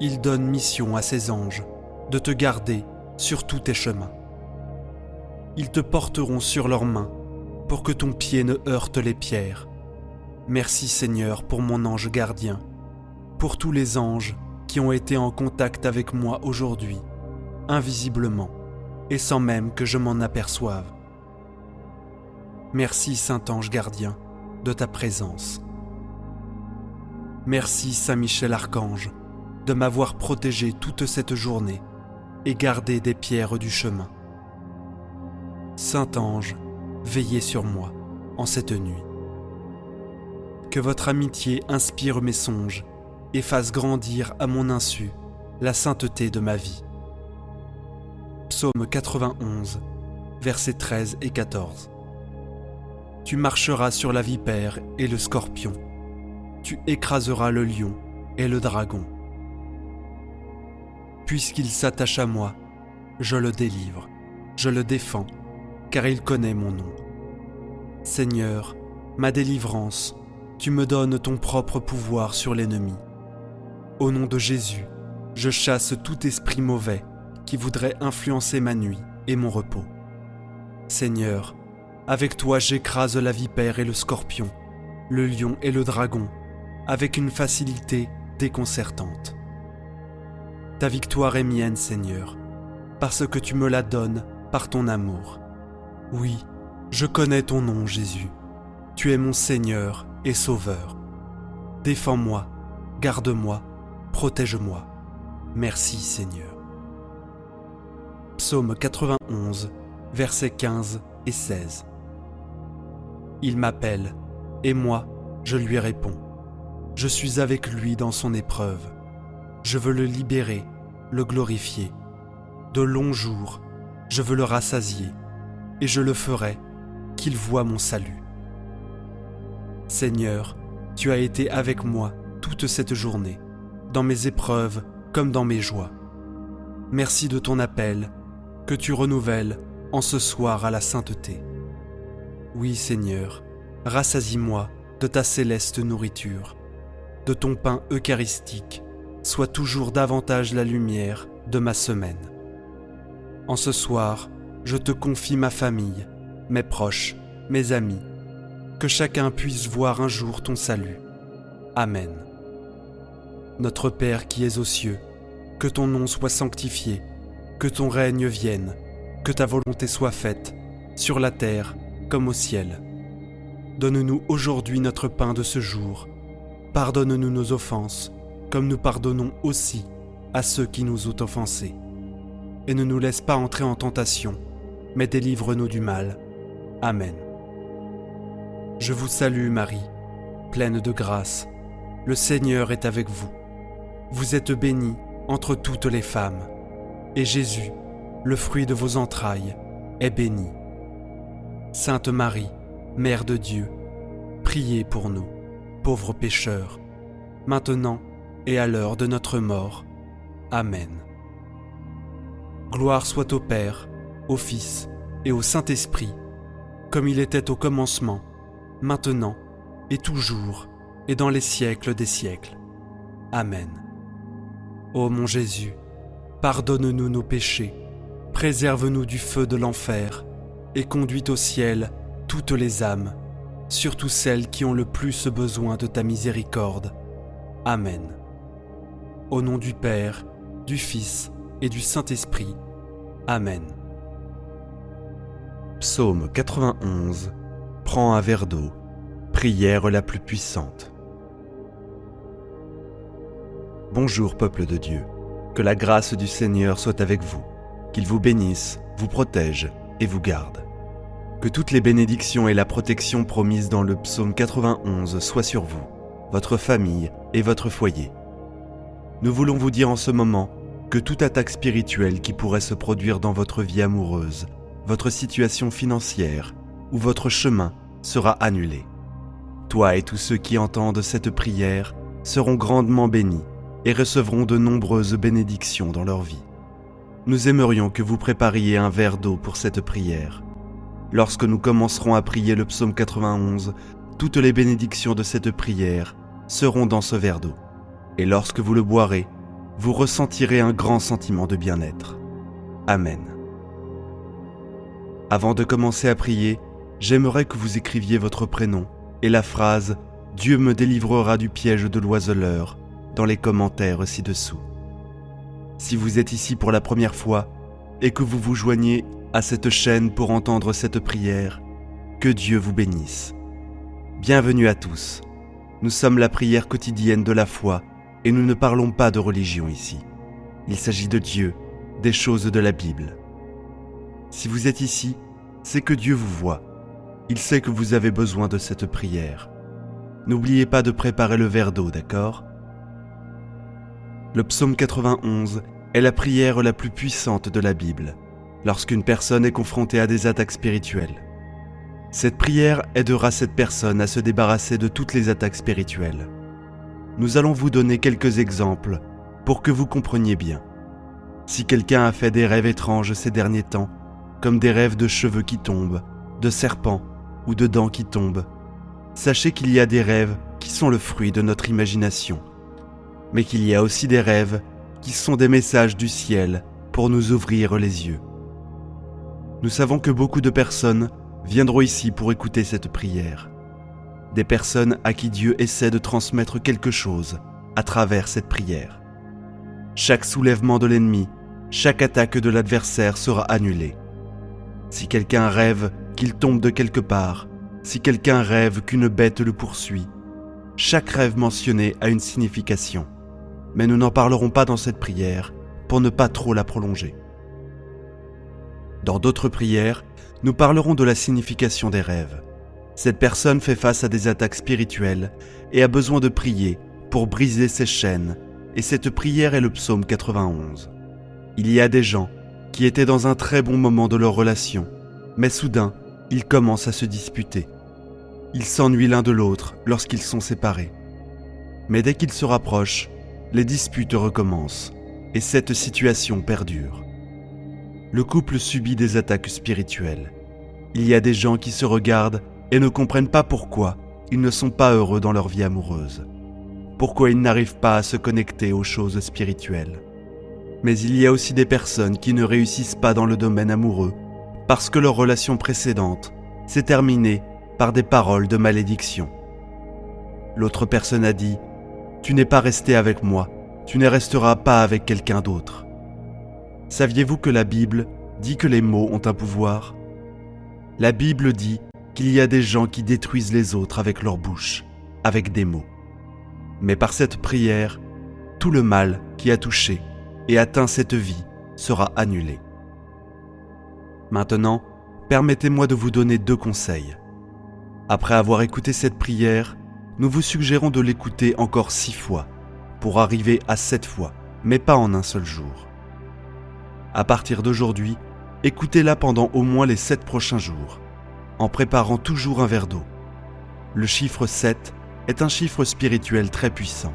C: Il donne mission à ses anges de te garder sur tous tes chemins. Ils te porteront sur leurs mains pour que ton pied ne heurte les pierres. Merci Seigneur pour mon ange gardien, pour tous les anges qui ont été en contact avec moi aujourd'hui, invisiblement, et sans même que je m'en aperçoive. Merci Saint-Ange gardien de ta présence. Merci Saint-Michel-Archange de m'avoir protégé toute cette journée et gardé des pierres du chemin. Saint-Ange, veillez sur moi en cette nuit. Que votre amitié inspire mes songes et fasse grandir à mon insu la sainteté de ma vie. Psaume 91, versets 13 et 14. Tu marcheras sur la vipère et le scorpion. Tu écraseras le lion et le dragon. Puisqu'il s'attache à moi, je le délivre, je le défends, car il connaît mon nom. Seigneur, ma délivrance, tu me donnes ton propre pouvoir sur l'ennemi. Au nom de Jésus, je chasse tout esprit mauvais qui voudrait influencer ma nuit et mon repos. Seigneur, avec toi j'écrase la vipère et le scorpion, le lion et le dragon, avec une facilité déconcertante. Ta victoire est mienne, Seigneur, parce que tu me la donnes par ton amour. Oui, je connais ton nom, Jésus. Tu es mon Seigneur et Sauveur. Défends-moi, garde-moi, protège-moi. Merci, Seigneur. Psaume 91, versets 15 et 16. Il m'appelle, et moi, je lui réponds. Je suis avec lui dans son épreuve. Je veux le libérer, le glorifier. De longs jours, je veux le rassasier, et je le ferai, qu'il voie mon salut. Seigneur, tu as été avec moi toute cette journée, dans mes épreuves comme dans mes joies. Merci de ton appel, que tu renouvelles en ce soir à la sainteté. Oui, Seigneur, rassasie-moi de ta céleste nourriture. De ton pain eucharistique, sois toujours davantage la lumière de ma semaine. En ce soir, je te confie ma famille, mes proches, mes amis, que chacun puisse voir un jour ton salut. Amen. Notre Père qui es aux cieux, que ton nom soit sanctifié, que ton règne vienne, que ta volonté soit faite, sur la terre comme au ciel. Donne-nous aujourd'hui notre pain de ce jour. Pardonne-nous nos offenses, comme nous pardonnons aussi à ceux qui nous ont offensés. Et ne nous laisse pas entrer en tentation, mais délivre-nous du mal. Amen. Je vous salue Marie, pleine de grâce. Le Seigneur est avec vous. Vous êtes bénie entre toutes les femmes, et Jésus, le fruit de vos entrailles, est béni. Sainte Marie, Mère de Dieu, priez pour nous, pauvres pécheurs, maintenant et à l'heure de notre mort. Amen. Gloire soit au Père, au Fils et au Saint-Esprit, comme il était au commencement, maintenant et toujours, et dans les siècles des siècles. Amen. Ô mon Jésus, pardonne-nous nos péchés, préserve-nous du feu de l'enfer, et conduis au ciel toutes les âmes, surtout celles qui ont le plus besoin de ta miséricorde. Amen. Au nom du Père, du Fils et du Saint-Esprit. Amen. Psaume 91. Prends un verre d'eau. Prière la plus puissante. Bonjour peuple de Dieu. Que la grâce du Seigneur soit avec vous. Qu'il vous bénisse, vous protège et vous garde. Que toutes les bénédictions et la protection promises dans le psaume 91 soient sur vous, votre famille et votre foyer. Nous voulons vous dire en ce moment que toute attaque spirituelle qui pourrait se produire dans votre vie amoureuse, votre situation financière ou votre chemin sera annulée. Toi et tous ceux qui entendent cette prière seront grandement bénis et recevront de nombreuses bénédictions dans leur vie. Nous aimerions que vous prépariez un verre d'eau pour cette prière. Lorsque nous commencerons à prier le psaume 91, toutes les bénédictions de cette prière seront dans ce verre d'eau. Et lorsque vous le boirez, vous ressentirez un grand sentiment de bien-être. Amen. Avant de commencer à prier, j'aimerais que vous écriviez votre prénom et la phrase « Dieu me délivrera du piège de l'oiseleur » dans les commentaires ci-dessous. Si vous êtes ici pour la première fois et que vous vous joignez à cette chaîne pour entendre cette prière, que Dieu vous bénisse. Bienvenue à tous. Nous sommes la prière quotidienne de la foi et nous ne parlons pas de religion ici. Il s'agit de Dieu, des choses de la Bible. Si vous êtes ici, c'est que Dieu vous voit. Il sait que vous avez besoin de cette prière. N'oubliez pas de préparer le verre d'eau, d'accord ? Le psaume 91 est la prière la plus puissante de la Bible, lorsqu'une personne est confrontée à des attaques spirituelles. Cette prière aidera cette personne à se débarrasser de toutes les attaques spirituelles. Nous allons vous donner quelques exemples pour que vous compreniez bien. Si quelqu'un a fait des rêves étranges ces derniers temps, comme des rêves de cheveux qui tombent, de serpents ou de dents qui tombent, sachez qu'il y a des rêves qui sont le fruit de notre imagination, mais qu'il y a aussi des rêves qui sont des messages du ciel pour nous ouvrir les yeux. Nous savons que beaucoup de personnes viendront ici pour écouter cette prière. Des personnes à qui Dieu essaie de transmettre quelque chose à travers cette prière. Chaque soulèvement de l'ennemi, chaque attaque de l'adversaire sera annulée. Si quelqu'un rêve qu'il tombe de quelque part, si quelqu'un rêve qu'une bête le poursuit, chaque rêve mentionné a une signification. Mais nous n'en parlerons pas dans cette prière pour ne pas trop la prolonger. Dans d'autres prières, nous parlerons de la signification des rêves. Cette personne fait face à des attaques spirituelles et a besoin de prier pour briser ses chaînes, et cette prière est le psaume 91. Il y a des gens qui étaient dans un très bon moment de leur relation, mais soudain, ils commencent à se disputer. Ils s'ennuient l'un de l'autre lorsqu'ils sont séparés. Mais dès qu'ils se rapprochent, les disputes recommencent, et cette situation perdure. Le couple subit des attaques spirituelles. Il y a des gens qui se regardent et ne comprennent pas pourquoi ils ne sont pas heureux dans leur vie amoureuse. Pourquoi ils n'arrivent pas à se connecter aux choses spirituelles. Mais il y a aussi des personnes qui ne réussissent pas dans le domaine amoureux parce que leur relation précédente s'est terminée par des paroles de malédiction. L'autre personne a dit « Tu n'es pas resté avec moi, tu ne resteras pas avec quelqu'un d'autre. » Saviez-vous que la Bible dit que les mots ont un pouvoir ? La Bible dit qu'il y a des gens qui détruisent les autres avec leur bouche, avec des mots. Mais par cette prière, tout le mal qui a touché et atteint cette vie sera annulé. Maintenant, permettez-moi de vous donner 2 conseils. Après avoir écouté cette prière, nous vous suggérons de l'écouter encore 6 fois, pour arriver à 7 fois, mais pas en un seul jour. À partir d'aujourd'hui, écoutez-la pendant au moins les 7 prochains jours, en préparant toujours un verre d'eau. Le chiffre 7 est un chiffre spirituel très puissant.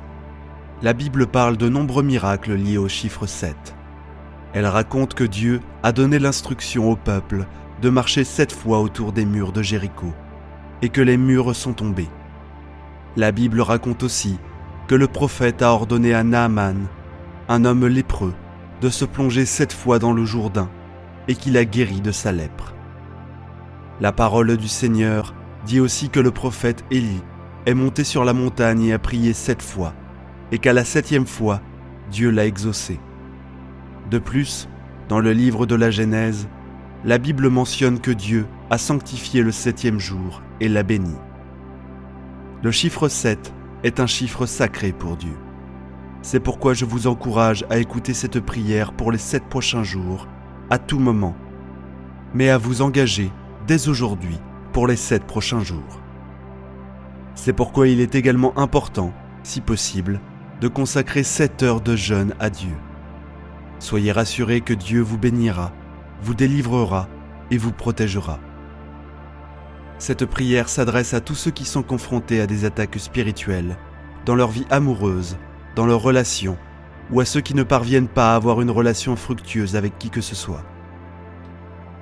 C: La Bible parle de nombreux miracles liés au chiffre 7. Elle raconte que Dieu a donné l'instruction au peuple de marcher 7 fois autour des murs de Jéricho, et que les murs sont tombés. La Bible raconte aussi que le prophète a ordonné à Naaman, un homme lépreux, de se plonger 7 fois dans le Jourdain, et qu'il a guéri de sa lèpre. La parole du Seigneur dit aussi que le prophète Élie est monté sur la montagne et a prié 7 fois, et qu'à la 7e fois, Dieu l'a exaucé. De plus, dans le livre de la Genèse, la Bible mentionne que Dieu a sanctifié le 7e jour et l'a béni. Le chiffre 7 est un chiffre sacré pour Dieu. C'est pourquoi je vous encourage à écouter cette prière pour les 7 prochains jours, à tout moment, mais à vous engager dès aujourd'hui pour les 7 prochains jours. C'est pourquoi il est également important, si possible, de consacrer 7 heures de jeûne à Dieu. Soyez rassurés que Dieu vous bénira, vous délivrera et vous protégera. Cette prière s'adresse à tous ceux qui sont confrontés à des attaques spirituelles, dans leur vie amoureuse, dans leurs relations, ou à ceux qui ne parviennent pas à avoir une relation fructueuse avec qui que ce soit.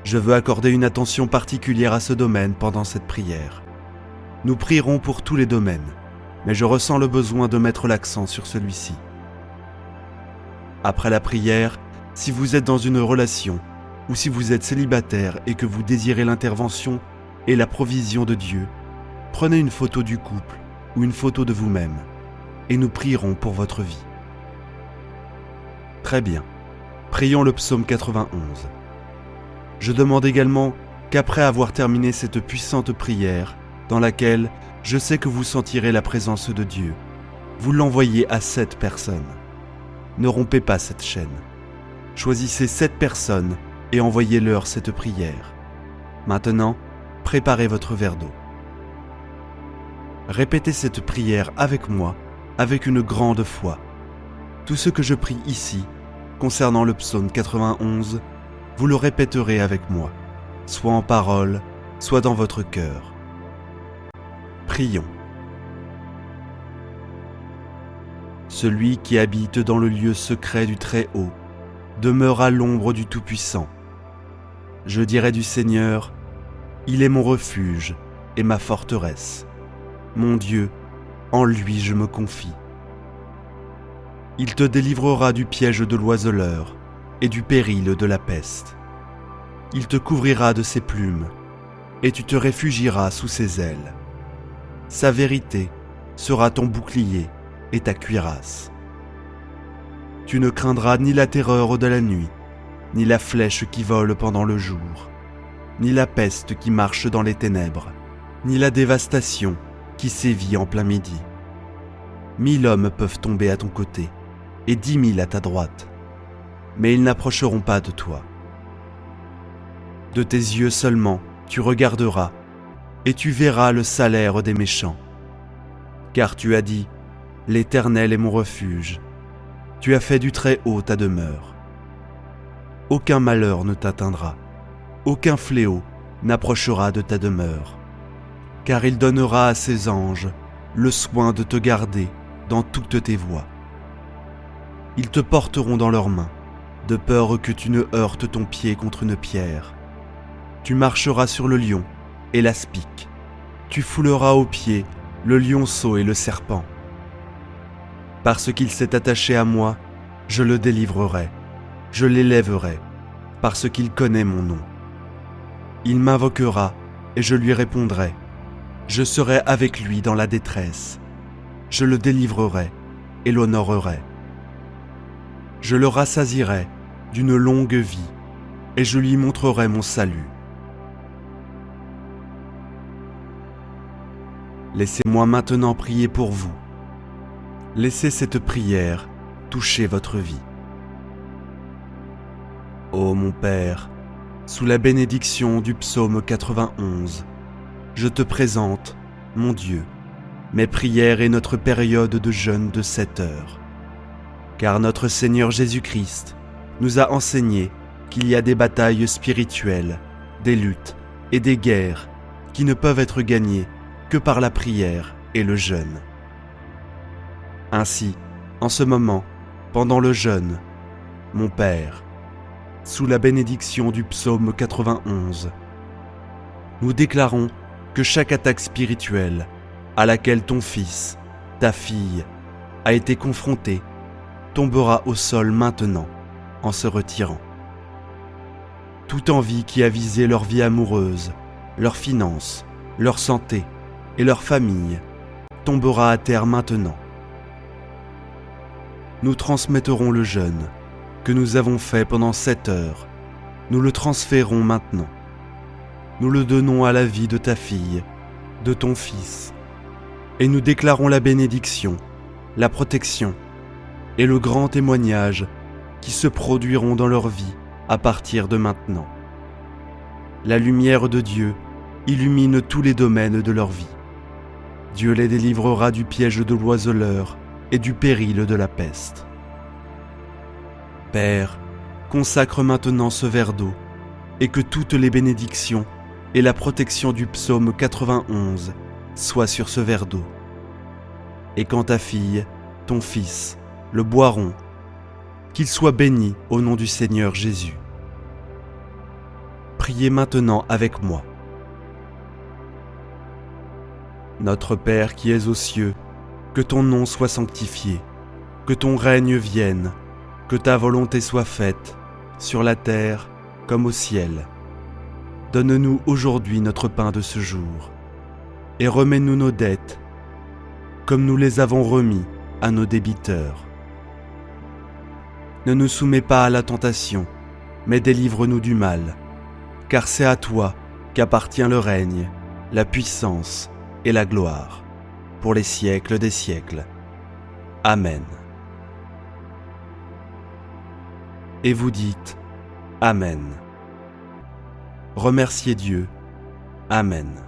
C: Je veux accorder une attention particulière à ce domaine pendant cette prière. Nous prierons pour tous les domaines, mais je ressens le besoin de mettre l'accent sur celui-ci. Après la prière, si vous êtes dans une relation, ou si vous êtes célibataire et que vous désirez l'intervention et la provision de Dieu, prenez une photo du couple ou une photo de vous-même, et nous prierons pour votre vie. Très bien, prions le psaume 91. Je demande également qu'après avoir terminé cette puissante prière, dans laquelle je sais que vous sentirez la présence de Dieu, vous l'envoyez à 7 personnes. Ne rompez pas cette chaîne. Choisissez 7 personnes et envoyez-leur cette prière. Maintenant, préparez votre verre d'eau. Répétez cette prière avec moi, avec une grande foi. Tout ce que je prie ici, concernant le psaume 91, vous le répéterez avec moi, soit en parole, soit dans votre cœur. Prions. Celui qui habite dans le lieu secret du Très-Haut demeure à l'ombre du Tout-Puissant. Je dirai du Seigneur, il est mon refuge et ma forteresse. Mon Dieu, en lui je me confie. Il te délivrera du piège de l'oiseleur et du péril de la peste. Il te couvrira de ses plumes et tu te réfugieras sous ses ailes. Sa vérité sera ton bouclier et ta cuirasse. Tu ne craindras ni la terreur de la nuit, ni la flèche qui vole pendant le jour, ni la peste qui marche dans les ténèbres, ni la dévastation qui sévit en plein midi. 1000 hommes peuvent tomber à ton côté, et 10 000 à ta droite, mais ils n'approcheront pas de toi. De tes yeux seulement tu regarderas, et tu verras le salaire des méchants. Car tu as dit, l'Éternel est mon refuge, tu as fait du Très-Haut ta demeure. Aucun malheur ne t'atteindra, aucun fléau n'approchera de ta demeure, car il donnera à ses anges le soin de te garder dans toutes tes voies. Ils te porteront dans leurs mains, de peur que tu ne heurtes ton pied contre une pierre. Tu marcheras sur le lion et l'aspic, tu fouleras aux pieds le lionceau et le serpent. Parce qu'il s'est attaché à moi, je le délivrerai, je l'élèverai, parce qu'il connaît mon nom. Il m'invoquera et je lui répondrai. Je serai avec lui dans la détresse. Je le délivrerai et l'honorerai. Je le rassasierai d'une longue vie et je lui montrerai mon salut. Laissez-moi maintenant prier pour vous. Laissez cette prière toucher votre vie. Ô mon Père, sous la bénédiction du psaume 91, je te présente, mon Dieu, mes prières et notre période de jeûne de 7 heures. Car notre Seigneur Jésus-Christ nous a enseigné qu'il y a des batailles spirituelles, des luttes et des guerres qui ne peuvent être gagnées que par la prière et le jeûne. Ainsi, en ce moment, pendant le jeûne, mon Père, sous la bénédiction du psaume 91, nous déclarons que chaque attaque spirituelle à laquelle ton fils, ta fille, a été confronté tombera au sol maintenant en se retirant. Toute envie qui a visé leur vie amoureuse, leurs finances, leur santé et leur famille tombera à terre maintenant. Nous transmettrons le jeûne que nous avons fait pendant 7 heures. Nous le transférons maintenant. Nous le donnons à la vie de ta fille, de ton fils, et nous déclarons la bénédiction, la protection et le grand témoignage qui se produiront dans leur vie à partir de maintenant. La lumière de Dieu illumine tous les domaines de leur vie. Dieu les délivrera du piège de l'oiseleur et du péril de la peste. Père, consacre maintenant ce verre d'eau et que toutes les bénédictions et la protection du psaume 91 soient sur ce verre d'eau. Et quand ta fille, ton fils, le boiront, qu'ils soient bénis au nom du Seigneur Jésus. Priez maintenant avec moi. Notre Père qui es aux cieux, que ton nom soit sanctifié, que ton règne vienne, que ta volonté soit faite, sur la terre comme au ciel. Donne-nous aujourd'hui notre pain de ce jour, et remets-nous nos dettes, comme nous les avons remis à nos débiteurs. Ne nous soumets pas à la tentation, mais délivre-nous du mal, car c'est à toi qu'appartient le règne, la puissance et la gloire, pour les siècles des siècles. Amen. Et vous dites Amen. Remerciez Dieu. Amen.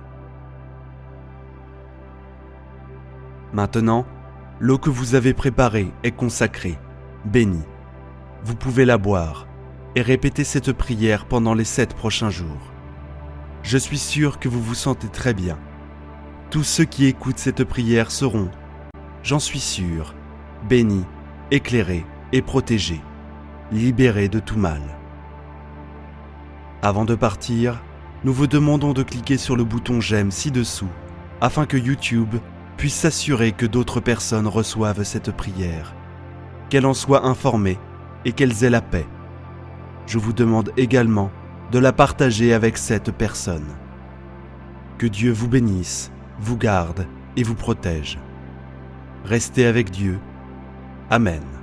C: Maintenant, l'eau que vous avez préparée est consacrée. bénie. Vous pouvez la boire et répéter cette prière pendant les 7 prochains jours. Je suis sûr que vous vous sentez très bien. Tous ceux qui écoutent cette prière seront, j'en suis sûr, bénis, éclairés et protégés, libérés de tout mal. Avant de partir, nous vous demandons de cliquer sur le bouton j'aime ci-dessous afin que YouTube puisse s'assurer que d'autres personnes reçoivent cette prière, qu'elles en soient informées et qu'elles aient la paix. Je vous demande également de la partager avec cette personne. Que Dieu vous bénisse, vous garde et vous protège. Restez avec Dieu. Amen.